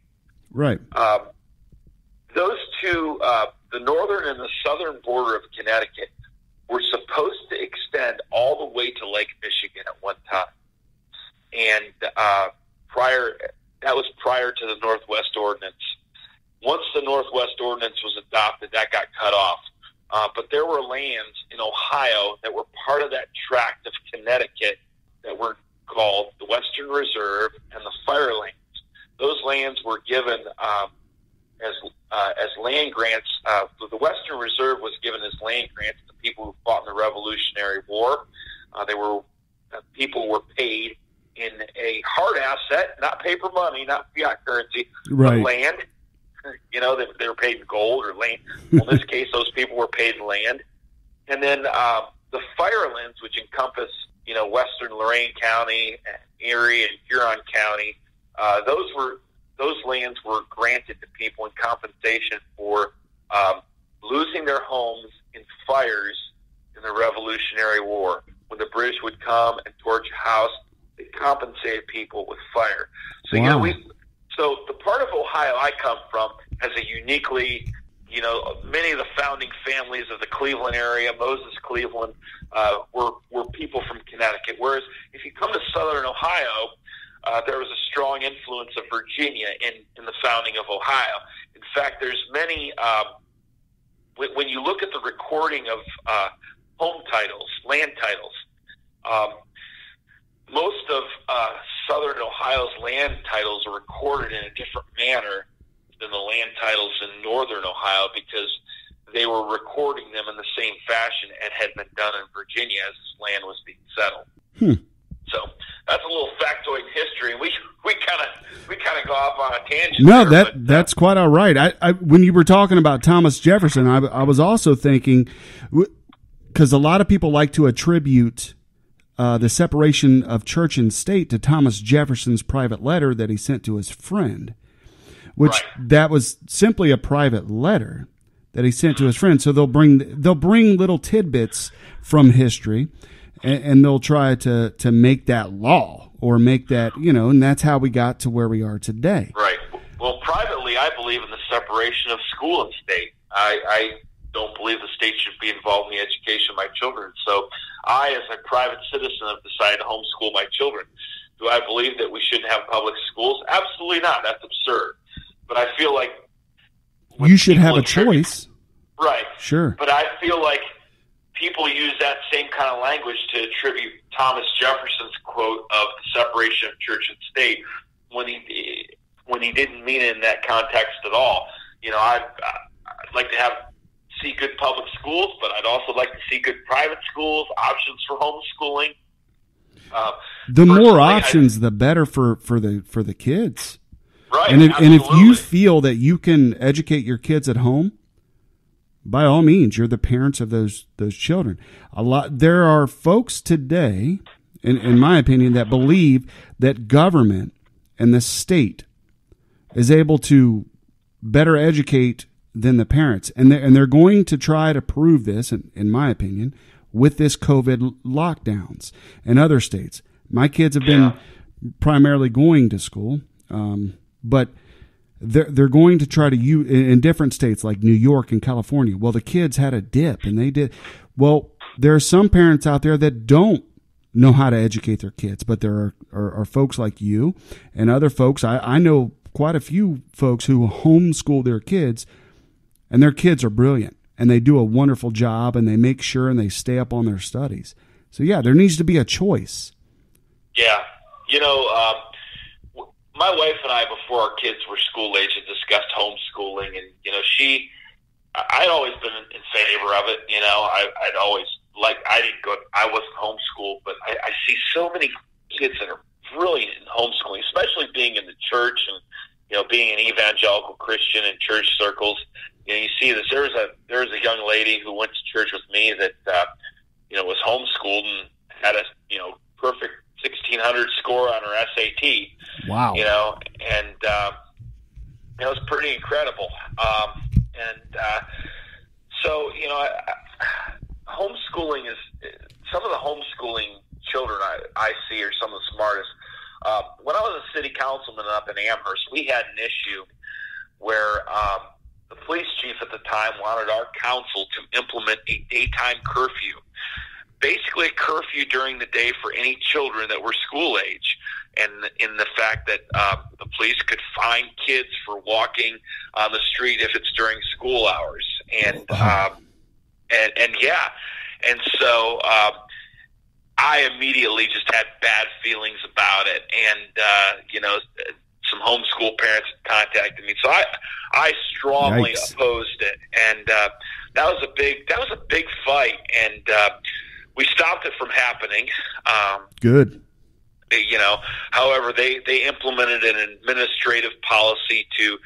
S2: Right.
S3: Those two, the northern and the southern border of Connecticut, were supposed to extend all the way to Lake Michigan at one time. And that was prior to the Northwest Ordinance. Once the Northwest Ordinance was adopted, that got cut off. But there were lands in Ohio that were part of that tract of Connecticut that were called the Western Reserve and the Firelands. Those lands were given as land grants. The Western Reserve was given as land grants to people who fought in the Revolutionary War. People were paid in a hard asset, not paper money, not fiat currency,
S2: right.
S3: But land. They were paid in gold or land. Well, in this case, those people were paid in land. And then the Firelands, which encompass, Western Lorain County, Erie, and Huron County, those lands were granted to people in compensation for losing their homes in fires in the Revolutionary War. When the British would come and torch a house, they compensated people with fire. So,
S2: wow.
S3: So the part of Ohio I come from has a uniquely, many of the founding families of the Cleveland area, Moses Cleveland, were people from Connecticut. Whereas if you come to southern Ohio, there was a strong influence of Virginia in the founding of Ohio. In fact, there's many, when you look at the recording of home titles, land titles, most of southern Ohio's land titles are recorded in a different manner than the land titles in northern Ohio because they were recording them in the same fashion and had been done in Virginia as this land was being settled. So that's a little factoid history, and we kind of go off on a tangent.
S2: No,
S3: there,
S2: that's quite all right. I when you were talking about Thomas Jefferson, I was also thinking, because a lot of people like to attribute the separation of church and state to Thomas Jefferson's private letter that he sent to his friend, which that was simply a private letter that he sent to his friend. So they'll bring little tidbits from history, and they'll try to make that law or make that, and that's how we got to where we are today.
S3: Right. Well, privately, I believe in the separation of school and state. I don't believe the state should be involved in the education of my children. So I, as a private citizen, have decided to homeschool my children. Do I believe that we shouldn't have public schools? Absolutely not. That's absurd. But I feel like
S2: you should have a choice.
S3: Right.
S2: Sure.
S3: But I feel like people use that same kind of language to attribute Thomas Jefferson's quote of the separation of church and state when he didn't mean it in that context at all. I'd like to see good public schools, but I'd also like to see good private schools, options for homeschooling.
S2: The more options, the better for the kids.
S3: Right.
S2: And if you feel that you can educate your kids at home, by all means, you're the parents of those children. There are folks today, in my opinion, that believe that government and the state is able to better educate than the parents, and they're going to try to prove this, in my opinion, with this COVID lockdowns in other states. My kids have been primarily going to school, but they're going to try to use in different states like New York and California. Well, the kids had a dip, and they did. Well, there are some parents out there that don't know how to educate their kids, but there are folks like you and other folks. I know quite a few folks who homeschool their kids, and their kids are brilliant, and they do a wonderful job, and they make sure and they stay up on their studies. So, yeah, there needs to be a choice.
S3: Yeah. My wife and I, before our kids were school age, had discussed homeschooling, and I'd always been in favor of it. I'd always I wasn't homeschooled, but I see so many kids that are brilliant in homeschooling, especially being in the church and being an evangelical Christian in church circles. You see this. There was a young lady who went to church with me that was homeschooled and had a perfect 1,600 score on her SAT.
S2: Wow.
S3: And it was pretty incredible. So homeschooling is some of the homeschooling children I see are some of the smartest. When I was a city councilman up in Amhurst, we had an issue where the police chief at the time wanted our council to implement a daytime curfew. Basically a curfew during the day for any children that were school age, and in the fact that the police could fine kids for walking on the street if it's during school hours. And so I immediately just had bad feelings about it, and some homeschool parents contacted me, so I strongly opposed it, and that was a big fight, and we stopped it from happening.
S2: Good.
S3: However, they implemented an administrative policy to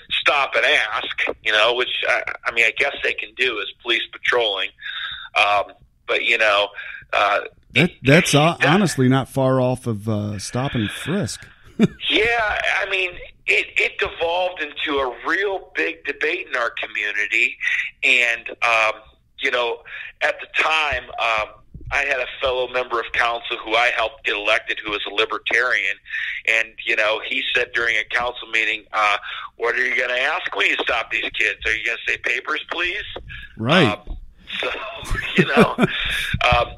S3: stop and ask, which I guess they can do as police patrolling. But
S2: that's honestly not far off of stop and frisk.
S3: Yeah, it devolved into a real big debate in our community, and at the time, I had a fellow member of council who I helped get elected who was a libertarian, and he said during a council meeting, what are you going to ask when you stop these kids? Are you going to say papers, please?
S2: Right.
S3: So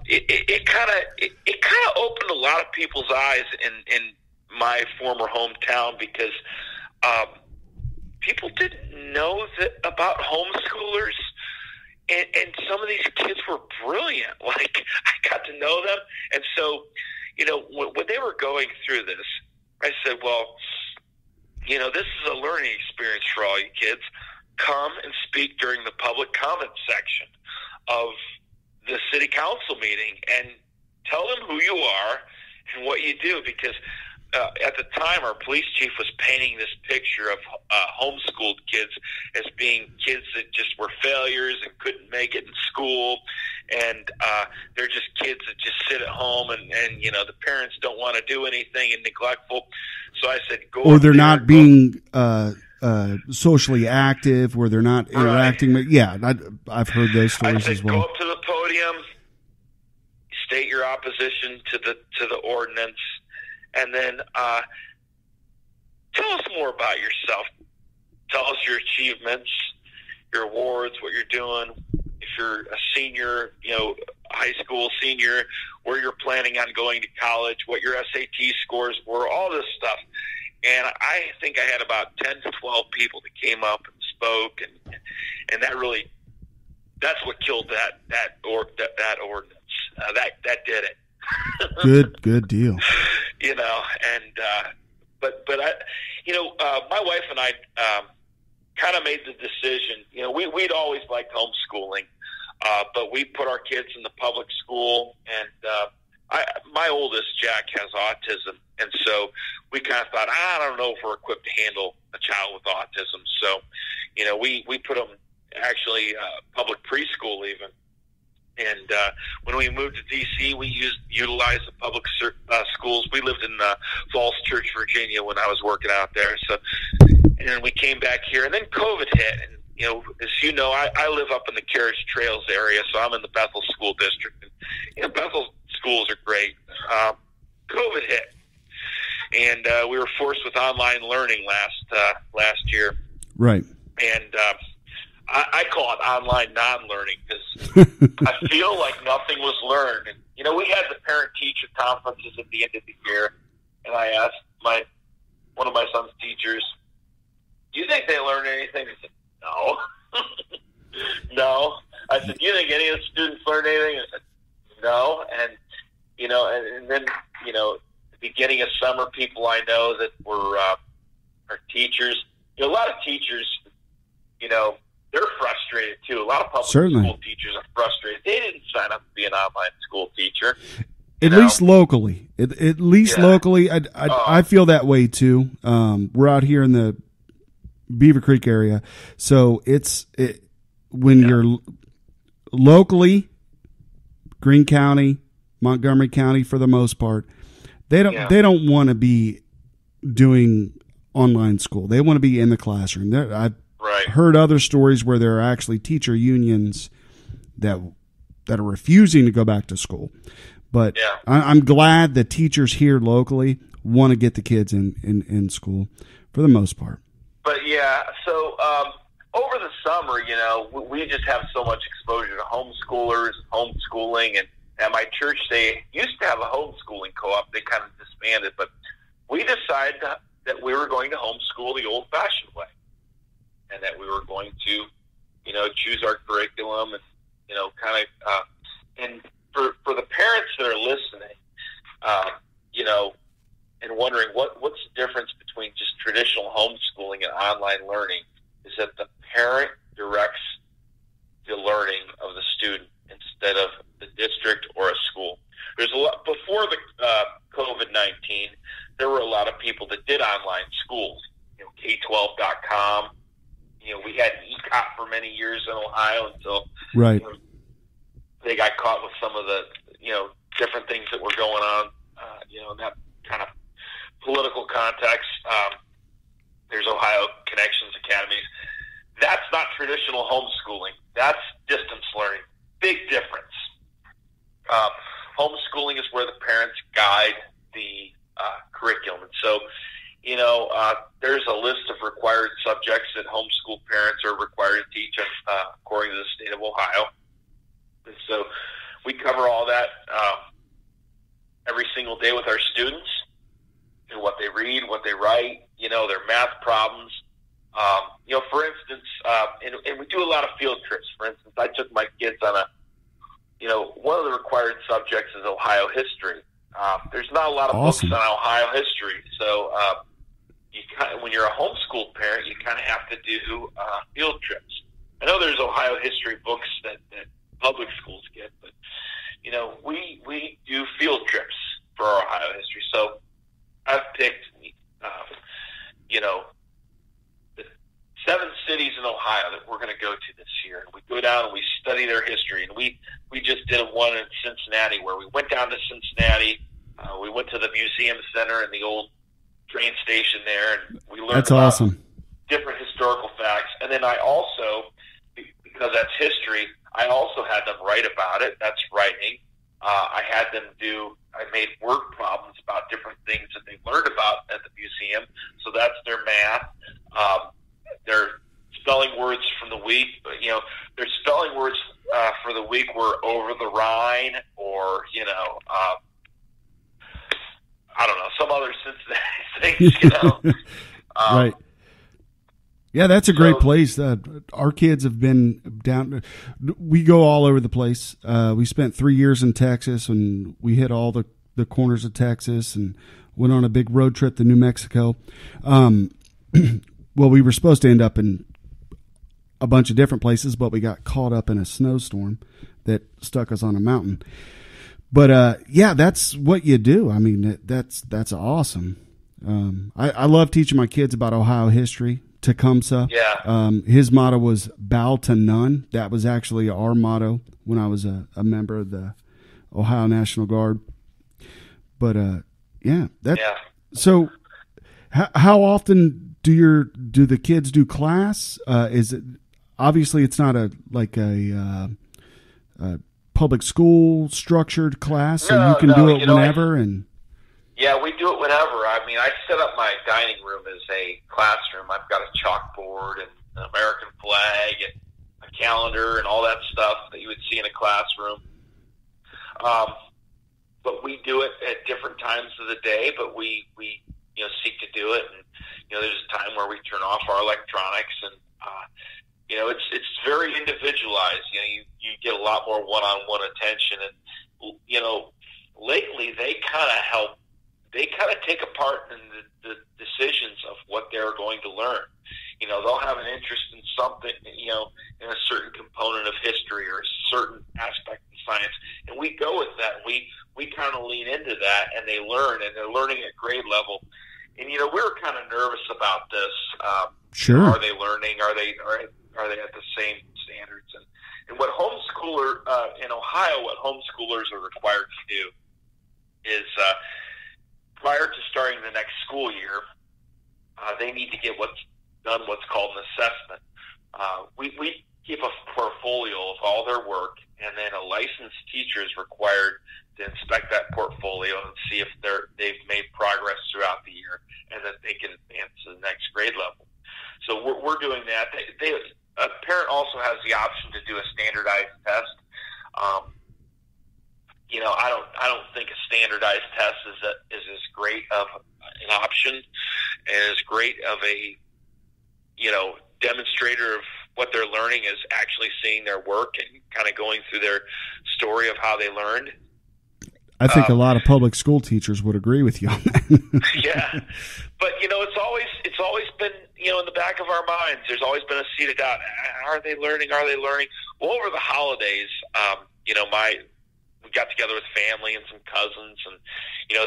S3: it kind of opened a lot of people's eyes in my former hometown, because people didn't know about homeschoolers. And some of these kids were brilliant. Like, I got to know them. And so, when they were going through this, I said, well, this is a learning experience for all you kids. come and speak during the public comment section of the city council meeting and tell them who you are and what you do, because at the time our police chief was painting this picture of homeschooled kids as being kids that just were failures and couldn't make it in school, and they're just kids that just sit at home and the parents don't want to do anything and neglectful. So I said, go.
S2: Or they're not being socially active, where they're not interacting.
S3: Right.
S2: Yeah, I've heard those stories
S3: I said,
S2: as well.
S3: go up to the podium, state your opposition to the ordinance, and then tell us more about yourself. Tell us your achievements, your awards, what you're doing. If you're a senior, high school senior, where you're planning on going to college, what your SAT scores were, all this stuff. And I think I had about 10 to 12 people that came up and spoke, and that's what killed that ordinance. That did it.
S2: Good deal.
S3: But my wife and I kind of made the decision. We'd always liked homeschooling, but we put our kids in the public school, and my oldest, Jack, has autism, and so we kind of thought, I don't know if we're equipped to handle a child with autism. So, we put them actually public preschool even. And when we moved to D.C., we utilized the public schools. We lived in Falls Church, Virginia, when I was working out there. So, and then we came back here, and then COVID hit. And as you know, I live up in the Carriage Trails area, so I'm in the Bethel School District. And Bethel schools are great. COVID hit, and we were forced with online learning last year.
S2: Right.
S3: And I call it online non-learning, because I feel like nothing was learned. And, we had the parent-teacher conferences at the end of the year, and I asked one of my son's teachers, do you think they learned anything? He said, no. No. I said, do you think any of the students learned anything? I said, no. And, and then, at the beginning of summer, people I know that were are teachers, a lot of teachers, they're frustrated too. A lot of public school teachers are frustrated. They didn't sign up to be an online school teacher.
S2: At least locally. At least locally, I feel that way too. We're out here in the Beaver Creek area, so when you're locally, Greene County, Montgomery County, for the most part, they don't want to be doing online school. They want to be in the classroom. I've heard other stories where there are actually teacher unions that are refusing to go back to school. But I'm glad the teachers here locally want to get the kids in school for the most part.
S3: But so over the summer, we just have so much exposure to homeschoolers, homeschooling, and at my church they used to have a homeschooling co-op. They kind of disbanded, but we decided that we were going to homeschool the old-fashioned way, and that we were going to, choose our curriculum and, and for the parents that are listening, and wondering what's the difference between just traditional homeschooling and online learning, is that the parent directs the learning of the student instead of the district or a school. There's a lot before the COVID-19. There were a lot of people that did online schools, K12.com. We had ECOT for many years in Ohio until they got caught with some of the, different things that were going on, in that kind of political context. There's Ohio Connections Academies. That's not traditional homeschooling. That's distance learning. Big difference. Homeschooling is where the parents guide the curriculum. And so, there's a list of required subjects that homeschool parents are required to teach according to the state of Ohio. And so we cover all that every single day with our students, and what they read, what they write, their math problems. For instance, and we do a lot of field trips. For instance, I took my kids on one of the required subjects is Ohio history. There's not a lot of books on Ohio history, so when you're a homeschooled parent, you kind of have to do field trips. I know there's Ohio history books that public schools get, but we do field trips for our Ohio history. So I've picked the 7 cities in Ohio that we're going to go to this year. And we go down and we study their history. And we just did one in Cincinnati where we went down to Cincinnati. We went to the museum center and the old train station there, and we learned
S2: That's
S3: about
S2: awesome.
S3: different historical facts. And then I also, because that's history, I also had them write about it. That's writing. I made word problems about different things that they learned about at the museum. So that's their math. Their spelling words from the week. Their spelling words for the week were over the Rhine, or I don't know, some other Cincinnati things.
S2: Right. Yeah, that's a great place. Our kids have been down. We go all over the place. We spent 3 years in Texas, and we hit all the corners of Texas and went on a big road trip to New Mexico. Well, we were supposed to end up in a bunch of different places, but we got caught up in a snowstorm that stuck us on a mountain. But yeah, that's what you do. I mean, that's awesome. I love teaching my kids about Ohio history. Tecumseh.
S3: Yeah.
S2: His motto was "Bow to none." That was actually our motto when I was a member of the Ohio National Guard. But yeah, that. Yeah. So, how often do the kids do class? Is it obviously it's not a public school structured class, so you can do it whenever and.
S3: Yeah, we do it whenever. I mean, I set up my dining room as a classroom. I've got a chalkboard and an American flag and a calendar and all that stuff that you would see in a classroom. But we do it at different times of the day, but we seek to do it. And, there's a time where we turn off our electronics and, it's very individualized. You get a lot more one-on-one attention. And, lately they kind of take a part in the decisions of what they're going to learn. They'll have an interest in something, in a certain component of history or a certain aspect of science, and we go with that. We kind of lean into that, and they learn, and they're learning at grade level. And we were kind of nervous about this.
S2: Sure.
S3: Are they learning? Are they at the same standards? And what homeschooler in Ohio, what homeschoolers are required to do is. Prior to starting the next school year, they need to get what's called an assessment. We keep a portfolio of all their work, and then a licensed teacher is required to inspect that portfolio and see if they've made progress throughout the year and that they can advance to the next grade level. So we're doing that. A parent also has the option to do a standardized test. I don't think a standardized test is as great of an option and as great of a demonstrator of what they're learning as actually seeing their work and kind of going through their story of how they learned.
S2: I think a lot of public school teachers would agree with you on that.
S3: Yeah, but it's always been in the back of our minds. There's always been a seed of doubt. Are they learning? Well, over the holidays, we got together with family and some cousins, and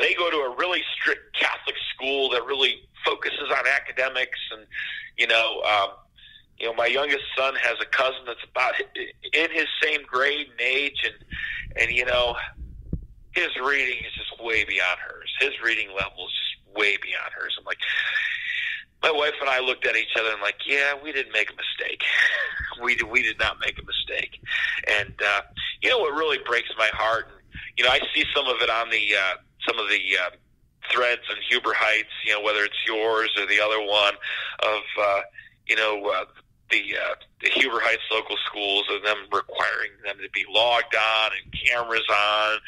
S3: they go to a really strict Catholic school that really focuses on academics. And my youngest son has a cousin that's about in his same grade and age, and his reading is just way beyond hers. His reading level is just way beyond hers. I'm like, my wife and I looked at each other and like, yeah, we didn't make a mistake. We did not make a mistake. And what really breaks my heart, and I see some of it on some of the threads on Huber Heights, whether it's yours or the other one of the Huber Heights local schools, and them requiring them to be logged on and cameras on,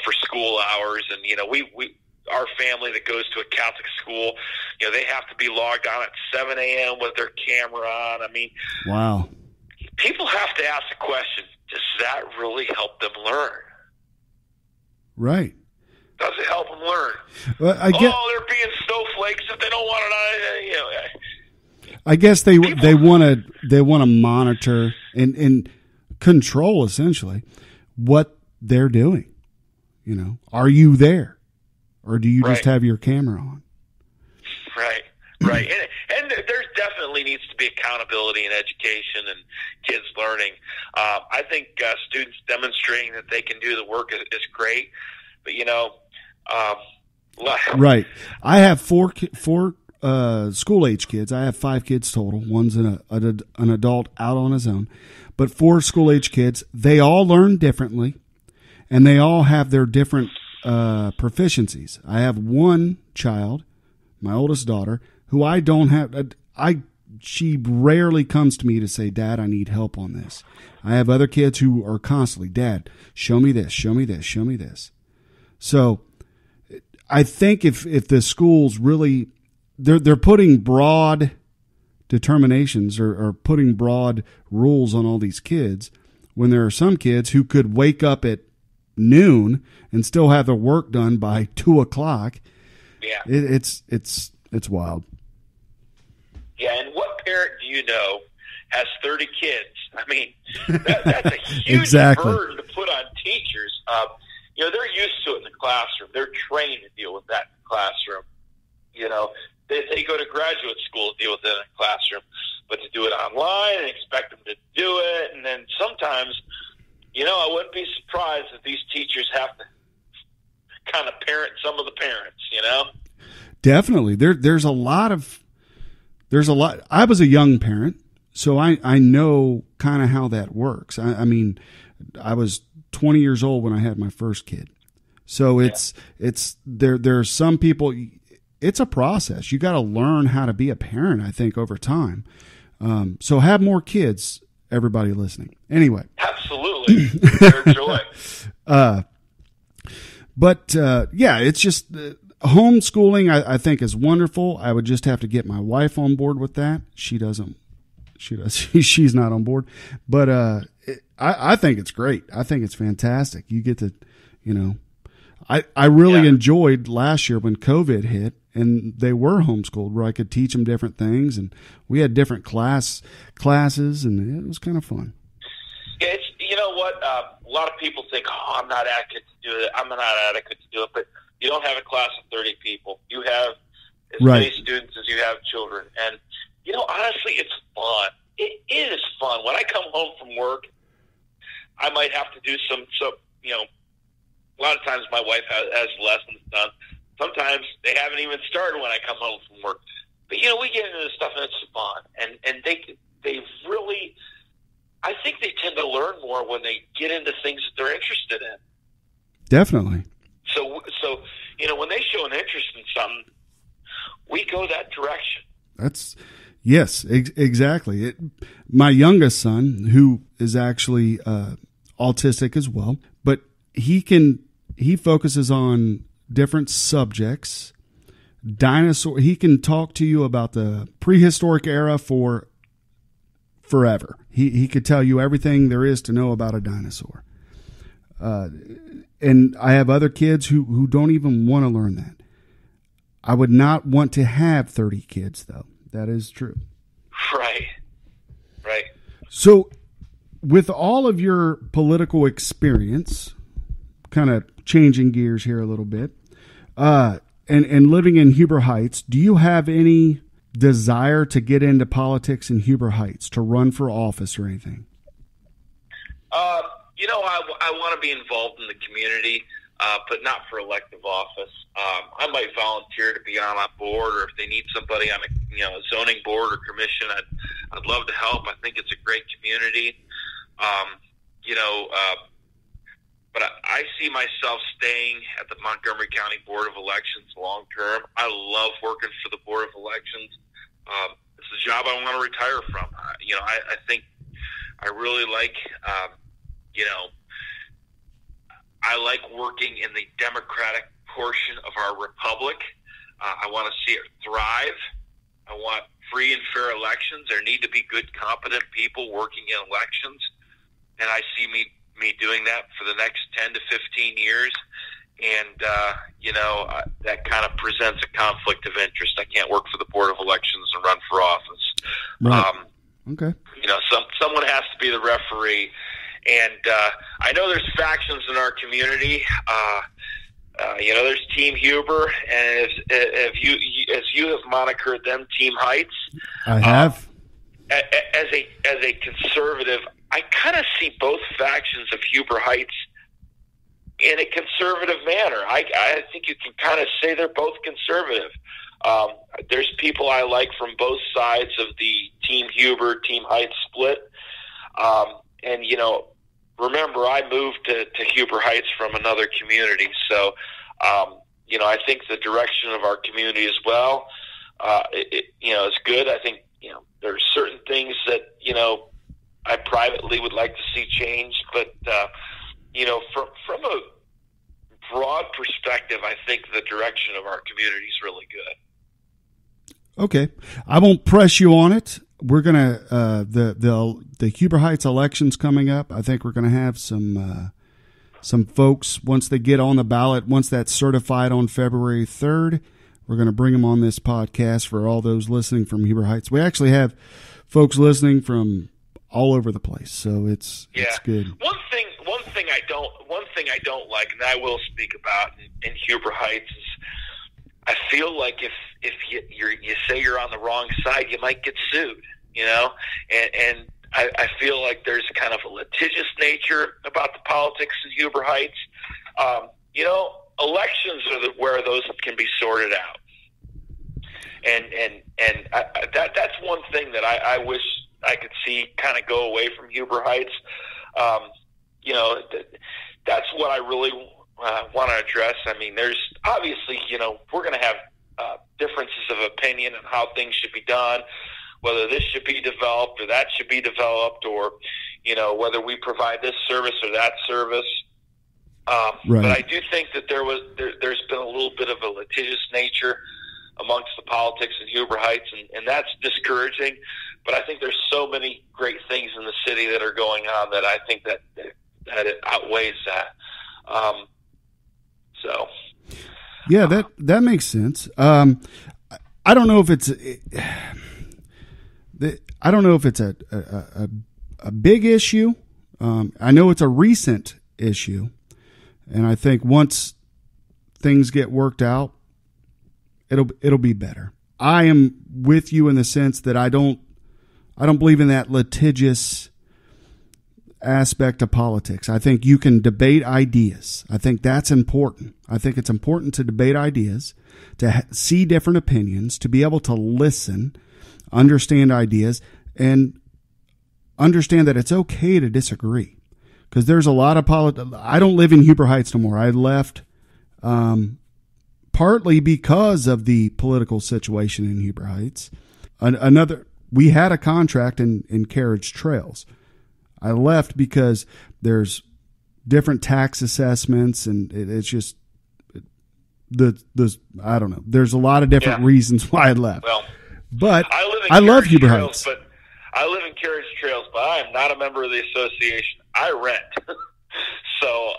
S3: for school hours. And our family that goes to a Catholic school, they have to be logged on at 7 a.m. with their camera on. I mean,
S2: wow.
S3: People have to ask the question, does that really help them learn?
S2: Right.
S3: Does it help them learn?
S2: Well,
S3: they're being snowflakes snowflakes if they don't want it on.
S2: I guess they want to monitor and control essentially what they're doing. Are you there, or do you just have your camera on?
S3: Right. And there definitely needs to be accountability in education and kids learning. I think students demonstrating that they can do the work is great, but
S2: right. I have four school age kids. I have 5 kids total. One's an adult out on his own, but 4 school age kids. They all learn differently, and they all have their different proficiencies. I have one child, my oldest daughter, who I don't have. She rarely comes to me to say, "Dad, I need help on this." I have other kids who are constantly, "Dad, show me this, show me this, show me this." So I think if the schools really they're putting broad determinations or putting broad rules on all these kids, when there are some kids who could wake up at noon and still have their work done by 2:00.
S3: Yeah,
S2: it's wild.
S3: Yeah, and what parent do you know has 30 kids? I mean, that's a huge burden to put on teachers. They're used to it in the classroom. They're trained to deal with that in the classroom. They go to graduate school to deal with it in the classroom, but to do it online and expect them to do it, and then sometimes, I wouldn't be surprised if these teachers have to kind of parent some of the parents.
S2: Definitely, there's a lot. I was a young parent, so I know kind of how that works. I mean, I was 20 years old when I had my first kid. So it's there's some people, it's a process. You got to learn how to be a parent, I think, over time. So have more kids, everybody listening. Anyway.
S3: Absolutely. Their joy.
S2: It's just homeschooling, I think, is wonderful. I would just have to get my wife on board with that. She's not on board, but I think it's great. I think it's fantastic. You get to, I really enjoyed last year when COVID hit and they were homeschooled, where I could teach them different things, and we had different classes, and it was kind of fun.
S3: Yeah, it's, a lot of people think, I'm not adequate to do it. I'm not adequate to do it, but you don't have a class of 30 people. You have as many students as you have children. And, honestly, it's fun. It is fun. When I come home from work, I might have to do some a lot of times my wife has lessons done. Sometimes they haven't even started when I come home from work. But, we get into this stuff, and it's fun. And they really, I think they tend to learn more when they get into things that they're interested in.
S2: Definitely.
S3: So when they show an interest in something, we go that direction.
S2: Yes, exactly. My youngest son, who is actually autistic as well, but he focuses on different subjects. He can talk to you about the prehistoric era for forever. He could tell you everything there is to know about a dinosaur. And I have other kids who don't even want to learn that. I would not want to have 30 kids, though. That is true.
S3: Right.
S2: So, with all of your political experience, kind of changing gears here a little bit, and living in Huber Heights, do you have any desire to get into politics in Huber Heights, to run for office or anything?
S3: I want to be involved in the community, but not for elective office. I might volunteer to be on a board, or if they need somebody on a zoning board or commission, I'd love to help. I think it's a great community. But I see myself staying at the Montgomery County Board of Elections long term. I love working for the Board of Elections. It's a job I want to retire from. I think I really like, I like working in the Democratic portion of our republic. I want to see it thrive. I want free and fair elections. There need to be good, competent people working in elections. And I see me doing that for the next 10 to 15 years. and that kind of presents a conflict of interest. I can't work for the Board of Elections and run for office.
S2: Right. Okay.
S3: Someone has to be the referee, and I know there's factions in our community. There's Team Huber, and as you have monikered them, Team Heights.
S2: I have.
S3: As a conservative, I kind of see both factions of Huber Heights in a conservative manner. I think you can kind of say they're both conservative. There's people I like from both sides of the Team Huber, Team Heights split. And remember, I moved to Huber Heights from another community. So, I think the direction of our community as well, is good. I think, there are certain things that, I privately would like to see changed, but, from a broad perspective, I think the direction of our community is really good.
S2: Okay. I won't press you on it. We're going to, the Huber Heights elections coming up. I think we're going to have some folks, once they get on the ballot, once that's certified on February 3rd, we're going to bring them on this podcast for all those listening from Huber Heights. We actually have folks listening from all over the place, so it's good.
S3: One thing I don't like, and I will speak about in Huber Heights, is I feel like if you say you're on the wrong side, you might get sued. And I feel like there's kind of a litigious nature about the politics in Huber Heights. Elections are where those can be sorted out. And that's one thing that I wish I could see kind of go away from Huber Heights. That's what I really want to address. I mean, there's obviously, we're going to have differences of opinion on how things should be done, whether this should be developed or that should be developed, or, whether we provide this service or that service.
S2: Right.
S3: But I do think that there's been a little bit of a litigious nature amongst the politics in Huber Heights, and that's discouraging. But I think there's so many great things in the city that are going on that I think that it outweighs that.
S2: Yeah, that makes sense. I don't know if it's a big issue. I know it's a recent issue, and I think once things get worked out, it'll be better. I am with you in the sense that I don't believe in that litigious aspect of politics. I think you can debate ideas. I think that's important. I think it's important to debate ideas, to see different opinions, to be able to listen, understand ideas, and understand that it's okay to disagree. Because there's a lot of I don't live in Huber Heights no more. I left partly because of the political situation in Huber Heights. We had a contract in Carriage Trails. I left because there's different tax assessments, and it's just I don't know. There's a lot of different reasons why I left.
S3: Well,
S2: but I love Huber Heights.
S3: But I live in Carriage Trails, but I am not a member of the association. I rent. So,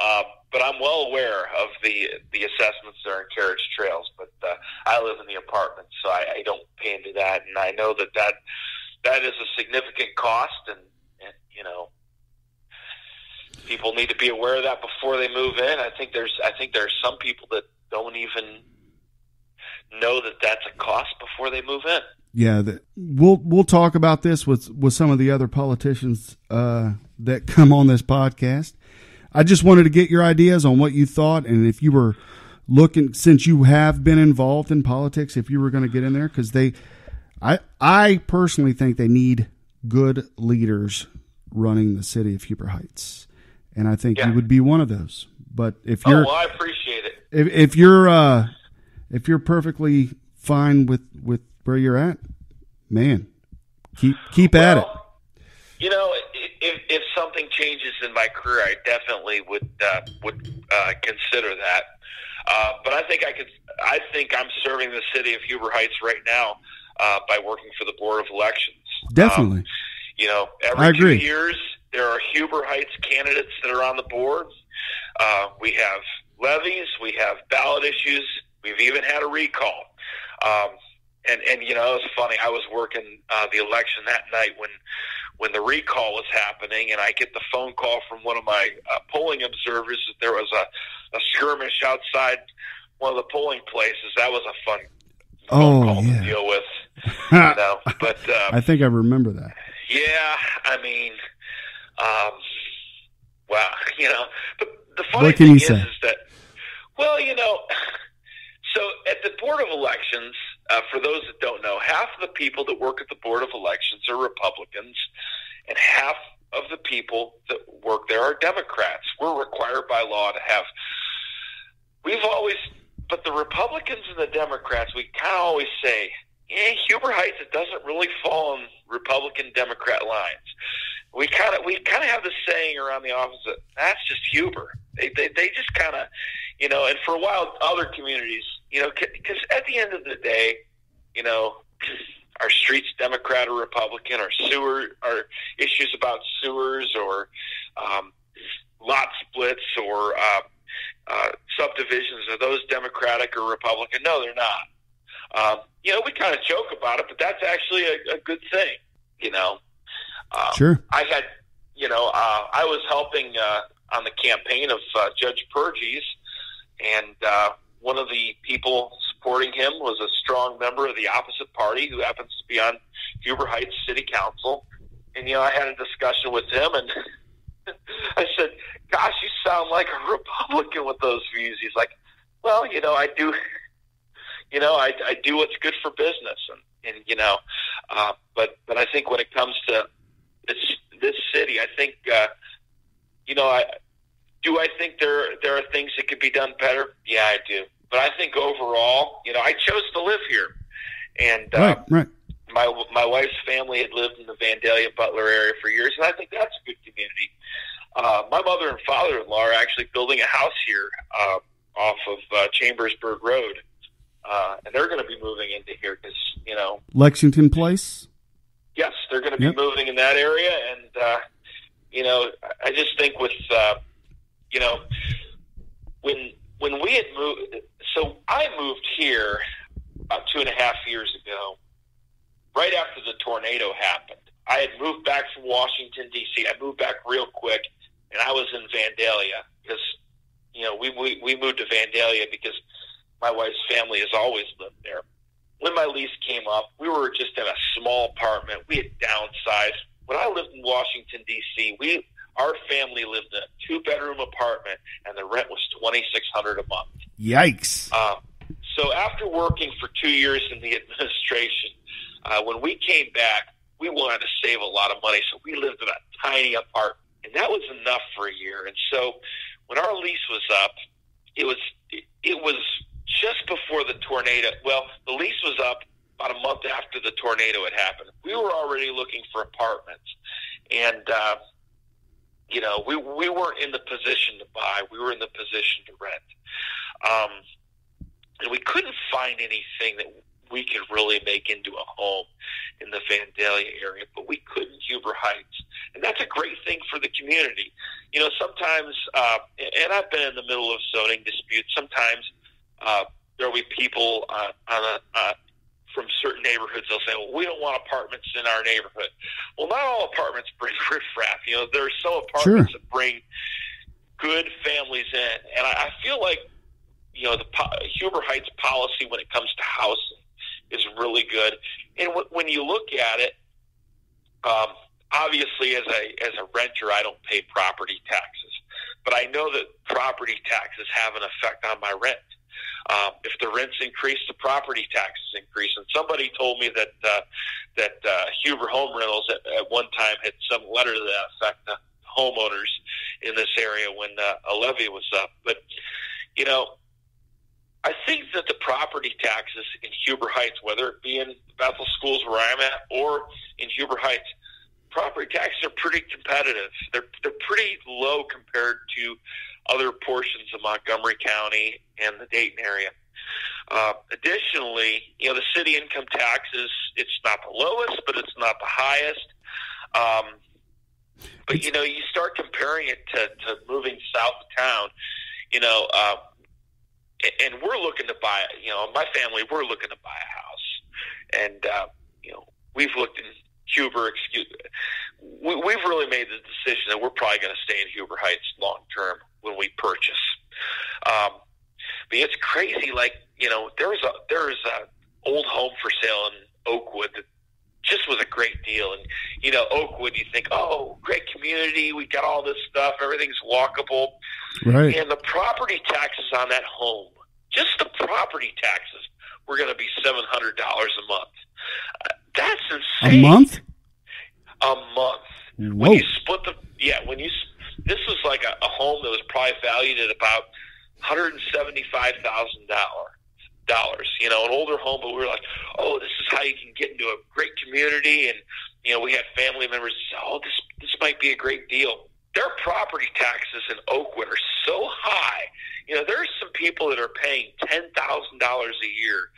S3: but I'm well aware of the assessments that are in Carriage Trails. But I live in the apartment, so I don't pay into that, and I know that is a significant cost, and people need to be aware of that before they move in. I think there's some people that don't even know that that's a cost before they move in.
S2: Yeah, we'll talk about this with some of the other politicians that come on this podcast. I just wanted to get your ideas on what you thought, and if you were looking, since you have been involved in politics, if you were going to get in there, because I personally think they need good leaders running the city of Huber Heights, and I think you would be one of those. But if you're,
S3: I appreciate it.
S2: If you're perfectly fine with where you're at, man, keep at it.
S3: If something changes in my career, I definitely would consider that. But I think I'm serving the city of Huber Heights right now by working for the Board of Elections.
S2: Definitely.
S3: Every 2 years there are Huber Heights candidates that are on the board. We have levies. We have ballot issues. We've even had a recall. And you know, it was funny. I was working the election that night when the recall was happening, and I get the phone call from one of my polling observers that there was a skirmish outside one of the polling places. That was a fun phone call to deal with. You know, but
S2: I think I remember that.
S3: Yeah, I mean, wow, you know. But the funny thing is that, well, you know, so at the Board of Elections, for those that don't know, half of the people that work at the Board of Elections are Republicans, and half of the people that work there are Democrats. We're required by law to have. But the Republicans and the Democrats, we kind of always say, Huber Heights, it doesn't really fall on Republican-Democrat lines. We kind of have this saying around the office that that's just Huber. They just kind of, you know, and for a while, other communities, you know, because at the end of the day, you know, our streets Democrat or Republican, or issues about sewers or lot splits or subdivisions, are those Democratic or Republican? No, they're not. You know, we kind of joke about it, but that's actually a good thing, you know.
S2: Sure.
S3: I had, you know, I was helping on the campaign of Judge Purges, and one of the people supporting him was a strong member of the opposite party who happens to be on Huber Heights City Council. And, you know, I had a discussion with him, and I said, gosh, you sound like a Republican with those views. He's like, well, you know, I do. You know, I do what's good for business, and you know, but I think when it comes to this city, I think, you know, I think there are things that could be done better. Yeah, I do. But I think overall, you know, I chose to live here, and
S2: right.
S3: My wife's family had lived in the Vandalia Butler area for years, and I think that's a good community. My mother and father-in-law are actually building a house here off of Chambersburg Road. And they're going to be moving into here because, you know...
S2: Lexington Place?
S3: Yes, they're going to be moving in that area. And, you know, I just think with, you know, when we had moved... So I moved here about 2.5 years ago, right after the tornado happened. I had moved back from Washington, D.C. I moved back real quick, and I was in Vandalia because, you know, we moved to Vandalia because... my wife's family has always lived there. When my lease came up, we were just in a small apartment. We had downsized. When I lived in Washington, D.C., our family lived in a 2-bedroom apartment, and the rent was $2,600 a month.
S2: Yikes.
S3: So after working for 2 years in the administration, when we came back, we wanted to save a lot of money, so we lived in a tiny apartment. And that was enough for a year. And so when our lease was up, it was just before the tornado. Well, the lease was up about a month after the tornado had happened. We were already looking for apartments, and you know, we weren't in the position to buy. We were in the position to rent, and we couldn't find anything that we could really make into a home in the Vandalia area, but we could in Huber Heights, and that's a great thing for the community. You know, sometimes, and I've been in the middle of zoning disputes. Sometimes there will be people from certain neighborhoods. They'll say, "Well, we don't want apartments in our neighborhood." Well, not all apartments bring riffraff. You know, there are some apartments that bring good families in, and I feel like, you know, the Huber Heights policy when it comes to housing is really good. And when you look at it, obviously as a renter, I don't pay property taxes, but I know that property taxes have an effect on my rent. If the rents increase, the property taxes increase. And somebody told me that Huber Home Rentals at one time had some letter to that effect to homeowners in this area when a levy was up. But, you know, I think that the property taxes in Huber Heights, whether it be in Bethel Schools where I'm at or in Huber Heights, property taxes are pretty competitive. They're pretty low compared to other portions of Montgomery County and the Dayton area. Additionally, you know, the city income taxes, it's not the lowest, but it's not the highest. But, you start comparing it to moving south of town, and we're looking to buy, my family, we're looking to buy a house. And, we've looked in Huber, we've really made the decision that we're probably going to stay in Huber Heights long term when we purchase. But it's crazy. Like, there's a old home for sale in Oakwood that just was a great deal. And, Oakwood, you think, oh, great community. We got all this stuff. Everything's walkable.
S2: Right.
S3: And the property taxes on that home, just the property taxes, were going to be $700 a month. That's insane.
S2: A month?
S3: A month.
S2: Whoa.
S3: When you split this was like a home that was probably valued at about $175,000. An older home, but we were like, oh, this is how you can get into a great community. And, we had family members say, oh, this might be a great deal. Their property taxes in Oakwood are so high. There's some people that are paying $10,000 a year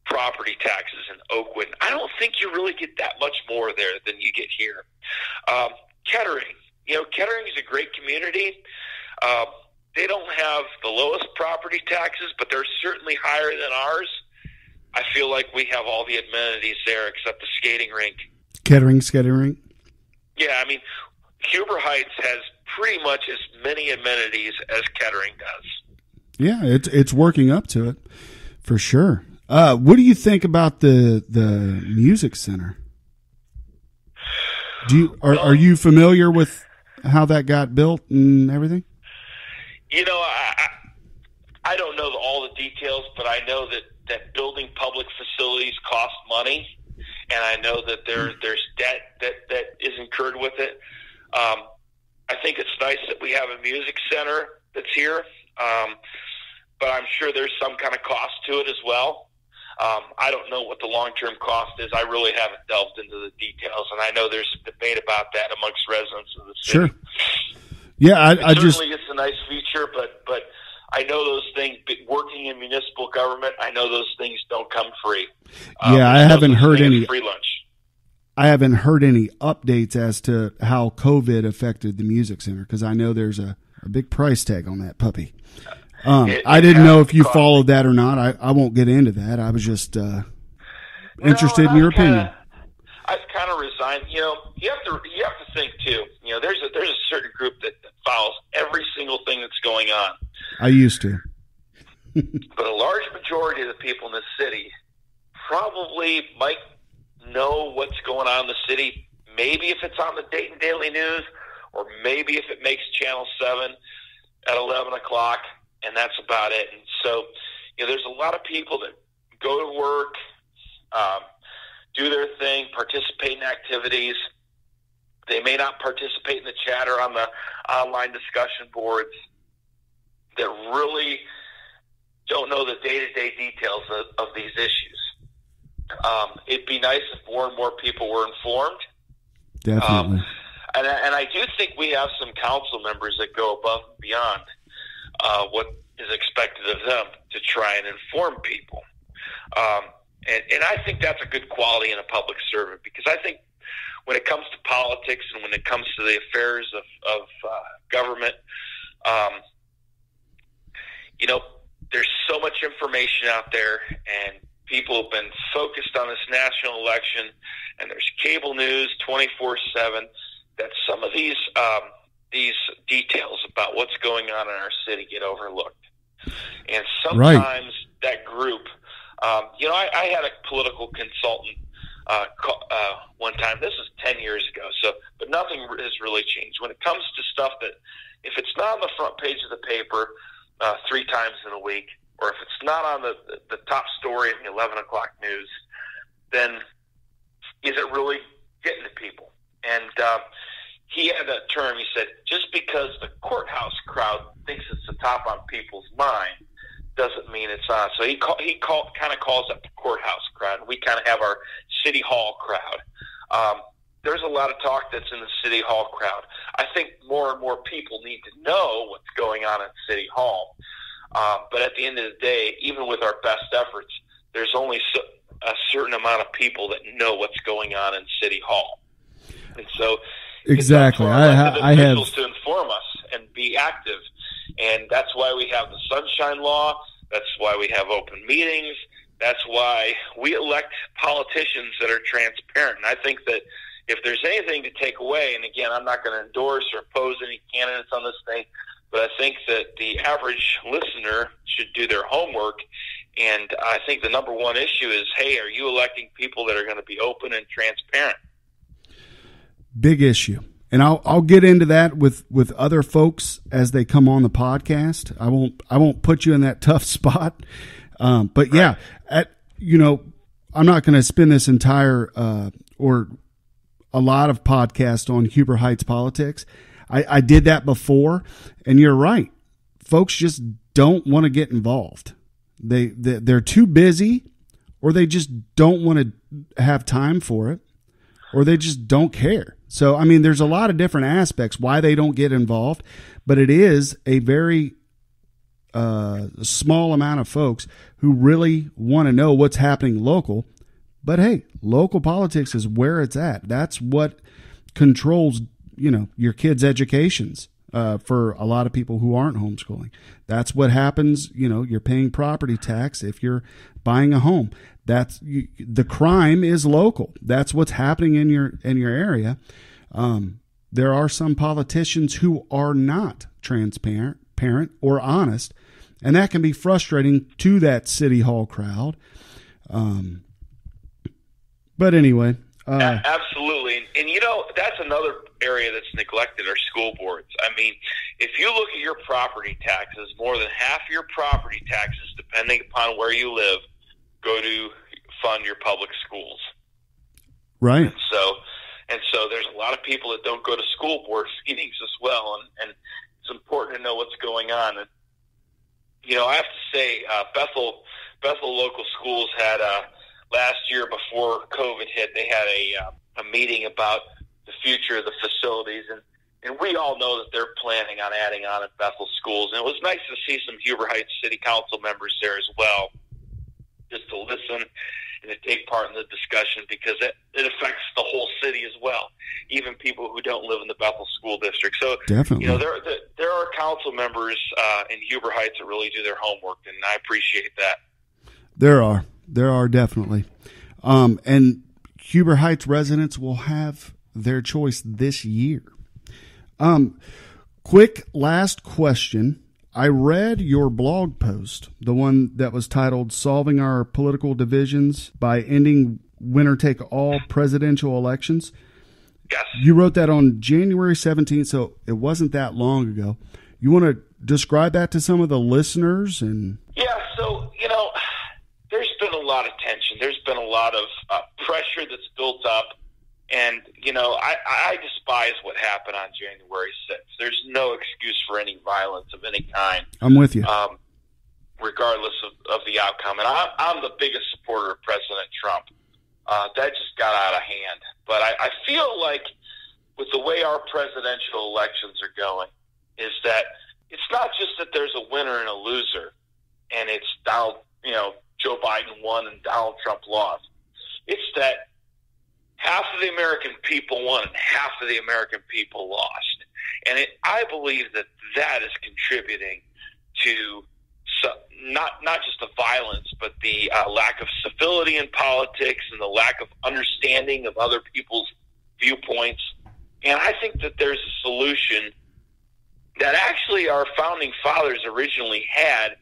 S3: property taxes in Oakwood. I don't think you really get that much more there than you get here. Kettering. Kettering is a great community. They don't have the lowest property taxes, but they're certainly higher than ours. I feel like we have all the amenities there except the skating rink.
S2: Kettering skating rink?
S3: Yeah, Huber Heights has pretty much as many amenities as Kettering does.
S2: Yeah, it's working up to it, for sure. What do you think about the music center? Are you familiar with how that got built and everything?
S3: I don't know all the details, but I know that building public facilities cost money, and I know that there's debt that is incurred with it. I think it's nice that we have a music center that's here, but I'm sure there's some kind of cost to it as well. I don't know what the long-term cost is. I really haven't delved into the details, and I know there's debate about that amongst residents of the city.
S2: Sure. Yeah,
S3: certainly it's a nice feature, but I know those things. Working in municipal government, I know those things don't come free.
S2: I haven't heard any
S3: free lunch.
S2: I haven't heard any updates as to how COVID affected the music center, because I know there's a big price tag on that puppy. I didn't know if you followed that or not. I won't get into that. I was just interested in your opinion.
S3: I've kind of resigned. You have to think too. There's a certain group that follows every single thing that's going on.
S2: I used to.
S3: But a large majority of the people in the city probably might know what's going on in the city. Maybe if it's on the Dayton Daily News, or maybe if it makes Channel 7 at 11 o'clock, and that's about it. And so, there's a lot of people that go to work, do their thing, participate in activities. They may not participate in the chatter on the online discussion boards, that really don't know the day-to-day details of these issues. It'd be nice if more and more people were informed.
S2: Definitely.
S3: And I do think we have some council members that go above and beyond what is expected of them to try and inform people. And I think that's a good quality in a public servant, because I think when it comes to politics and when it comes to the affairs of government, there's so much information out there, and people have been focused on this national election, and there's cable news 24/7, that some of these details about what's going on in our city get overlooked. And sometimes that group, I had a political consultant one time. This is 10 years ago, but nothing has really changed. When it comes to stuff that, if it's not on the front page of the paper 3 times in a week, or if it's not on the top story in the 11 o'clock news, then is it really getting to people? And he had a term. He said, just because the courthouse crowd thinks it's the top on people's mind doesn't mean it's on. So he kind of calls up the courthouse crowd. We kind of have our city hall crowd. There's a lot of talk that's in the city hall crowd. I think more and more people need to know what's going on in city hall. But at the end of the day, even with our best efforts, there's only a certain amount of people that know what's going on in city hall. And so
S2: Exactly. I have
S3: to inform us and be active, and that's why we have the Sunshine Law. That's why we have open meetings. That's why we elect politicians that are transparent. And I think that if there's anything to take away, and again, I'm not going to endorse or oppose any candidates on this thing, but I think that the average listener should do their homework. And I think the number one issue is, hey, are you electing people that are going to be open and transparent?
S2: Big issue. And I'll get into that with other folks as they come on the podcast. I won't put you in that tough spot. But yeah, I'm not going to spend this entire or a lot of podcasts on Huber Heights politics. I did that before, and you're right. Folks just don't want to get involved. They're too busy, or they just don't want to have time for it, or they just don't care. So, I mean, there's a lot of different aspects why they don't get involved, but it is a very small amount of folks who really want to know what's happening local. But hey, local politics is where it's at. That's what controls, your kids' educations for a lot of people who aren't homeschooling. That's what happens. You're paying property tax if you're buying a home. The crime is local. That's what's happening in your area. There are some politicians who are not transparent or honest, and that can be frustrating to that city hall crowd. But anyway,
S3: absolutely, and that's another area that's neglected, are school boards. I mean, if you look at your property taxes, more than half your property taxes, depending upon where you live, go to fund your public schools.
S2: Right.
S3: And so there's a lot of people that don't go to school board meetings as well, and it's important to know what's going on. And I have to say, Bethel local schools had last year before COVID hit, they had a meeting about the future of the facilities, and we all know that they're planning on adding on at Bethel schools. And it was nice to see some Huber Heights City Council members there as well, just to listen and to take part in the discussion, because it affects the whole city as well, even people who don't live in the Bethel School District. So,
S2: definitely,
S3: there are council members in Huber Heights that really do their homework, and I appreciate that. There
S2: are definitely. And Huber Heights residents will have their choice this year. Quick last question. I read your blog post, the one that was titled "Solving Our Political Divisions by Ending Winner-Take-All Presidential Elections."
S3: Yes.
S2: You wrote that on January 17th, so it wasn't that long ago. You want to describe that to some of the listeners?
S3: Yeah, so, there's been a lot of tension. There's been a lot of pressure that's built up. And, I despise what happened on January 6th. There's no excuse for any violence of any kind.
S2: I'm with you.
S3: Regardless of the outcome. And I'm the biggest supporter of President Trump. That just got out of hand. But I feel like with the way our presidential elections are going, is that it's not just that there's a winner and a loser, and it's Joe Biden won and Donald Trump lost. It's that half of the American people won and half of the American people lost. And I believe that is contributing to not just the violence, but the lack of civility in politics and the lack of understanding of other people's viewpoints. And I think that there's a solution that actually our founding fathers originally had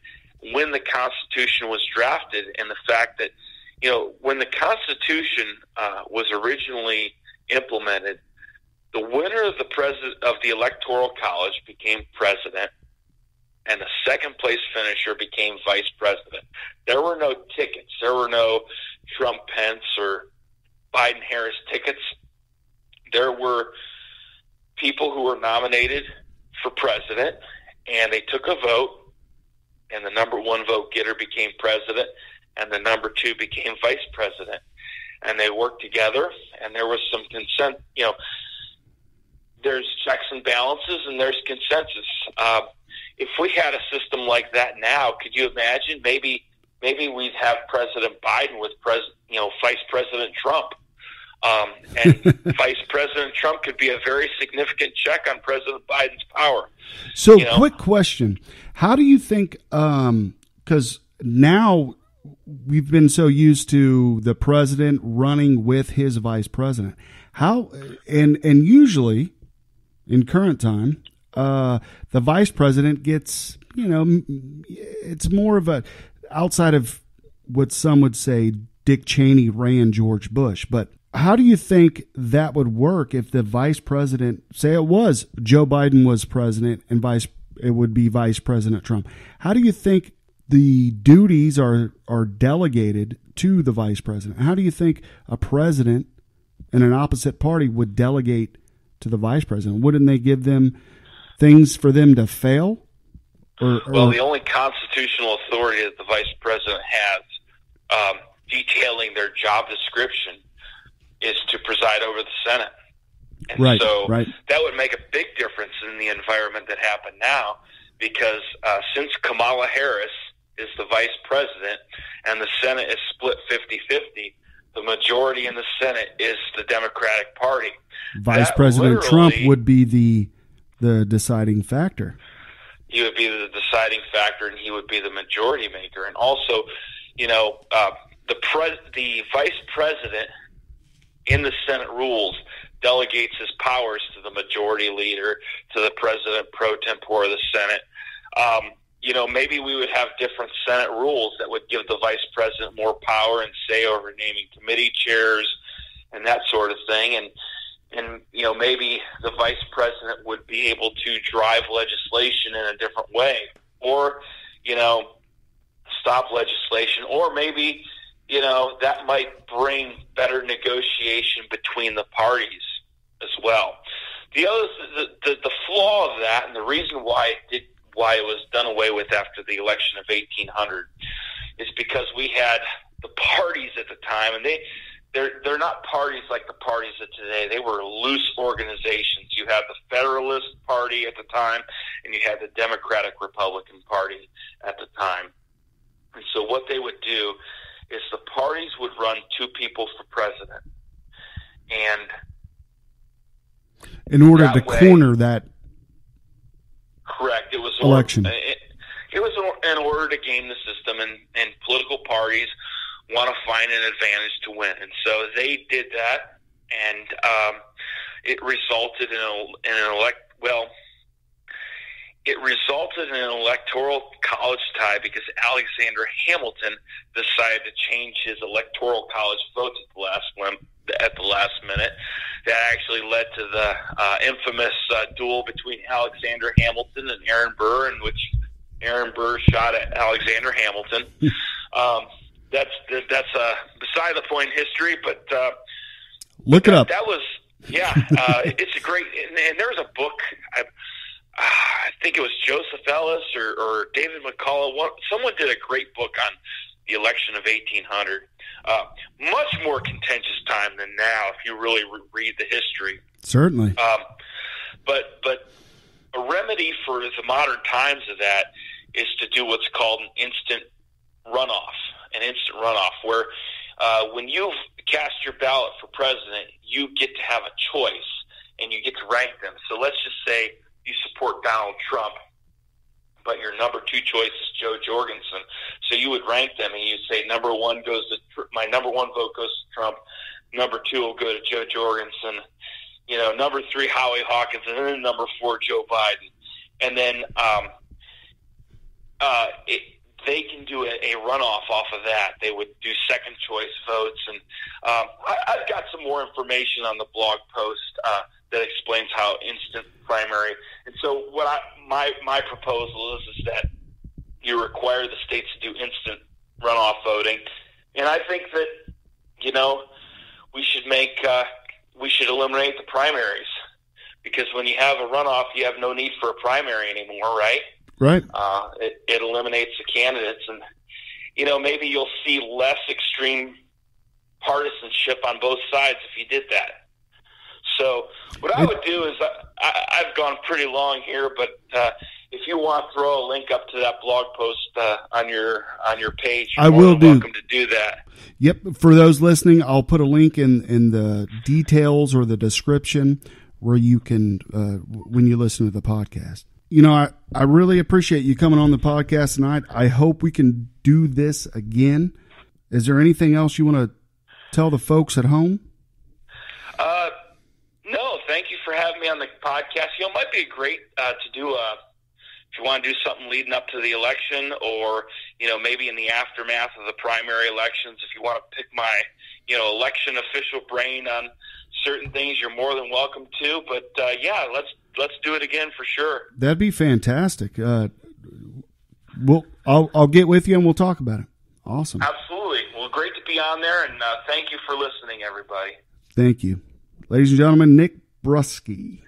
S3: when the Constitution was drafted, and the fact that, when the Constitution was originally implemented, the winner of the Electoral College became president, and the second place finisher became vice president. There were no tickets. There were no Trump-Pence or Biden-Harris tickets. There were people who were nominated for president, and they took a vote, and the number one vote getter became president, and the number two became vice president. And they worked together, and there was some consent. There's checks and balances, and there's consensus. If we had a system like that now, could you imagine? Maybe we'd have President Biden with Vice President Trump. And Vice President Trump could be a very significant check on President Biden's power.
S2: So, quick question. How do you think, because now we've been so used to the president running with his vice president. How, and usually in current time, the vice president gets, it's more of a, outside of what some would say Dick Cheney ran George Bush. But how do you think that would work if the vice president, say it was Joe Biden was president and it would be Vice President Trump? How do you think the duties are delegated to the vice president? How do you think a president in an opposite party would delegate to the vice president? Wouldn't they give them things for them to fail?
S3: Well, the only constitutional authority that the vice president has detailing their job description is to preside over the Senate. And that would make a big difference in the environment that happened now, because since Kamala Harris is the vice president and the Senate is split 50-50, the majority in the Senate is the Democratic Party.
S2: Vice President Trump would be the deciding factor.
S3: He would be the deciding factor, and he would be the majority maker. And also, the vice president in the Senate rules delegates his powers to the majority leader, to the president pro tempore of the Senate. Maybe we would have different Senate rules that would give the vice president more power and say over naming committee chairs and that sort of thing. And maybe the vice president would be able to drive legislation in a different way, or, stop legislation, or maybe, that might bring better negotiation between the parties as well. The flaw of that, and the reason why it was done away with after the election of 1800, is because we had the parties at the time, and they're not parties like the parties of today. They were loose organizations. You had the Federalist Party at the time, and you had the Democratic Republican Party at the time. And so what they would do is the parties would run two people for president. And
S2: in order to corner that
S3: correct, it was
S2: election.
S3: It was in order to game the system, and political parties want to find an advantage to win. And so they did that, and it resulted in an electoral college tie, because Alexander Hamilton decided to change his electoral college votes at the last minute. That actually led to the infamous duel between Alexander Hamilton and Aaron Burr, in which Aaron Burr shot at Alexander Hamilton. That's beside the point history, but
S2: look it up.
S3: That was it's a great, and there's a book. I think it was Joseph Ellis or David McCullough. Someone did a great book on the election of 1800. Much more contentious time than now, if you really read the history.
S2: Certainly.
S3: But a remedy for the modern times of that is to do what's called an instant runoff, where when you've cast your ballot for president, you get to have a choice, and you get to rank them. So let's just say you support Donald Trump, but your number two choice is Joe Jorgensen. So you would rank them, and you'd say my number one vote goes to Trump, number two will go to Joe Jorgensen, number three Howie Hawkins, and then number four Joe Biden. And then they can do a runoff off of that. They would do second choice votes, and I've got some more information on the blog post that explains how instant primary. And so what my proposal is that you require the states to do instant runoff voting, and I think that we should eliminate the primaries, because when you have a runoff, you have no need for a primary anymore, right?
S2: Right.
S3: It eliminates the candidates, and maybe you'll see less extreme partisanship on both sides if you did that. So what I would do is I've gone pretty long here, but if you want, throw a link up to that blog post on your page.
S2: I will do.
S3: Welcome to do that.
S2: Yep. For those listening, I'll put a link in the details or the description where you can when you listen to the podcast. You know, I really appreciate you coming on the podcast tonight. I hope we can do this again. Is there anything else you want to tell the folks at home?
S3: No, thank you for having me on the podcast. You know, it might be great to do if you want to do something leading up to the election, or, you know, maybe in the aftermath of the primary elections, if you want to pick my, you know, election official brain on certain things, you're more than welcome to. But yeah, let's do it again for sure.
S2: That'd be fantastic. I'll get with you and we'll talk about it. Awesome.
S3: Absolutely. Well, great to be on there, and thank you for listening, everybody.
S2: Thank you. Ladies and gentlemen, Nick Brusky.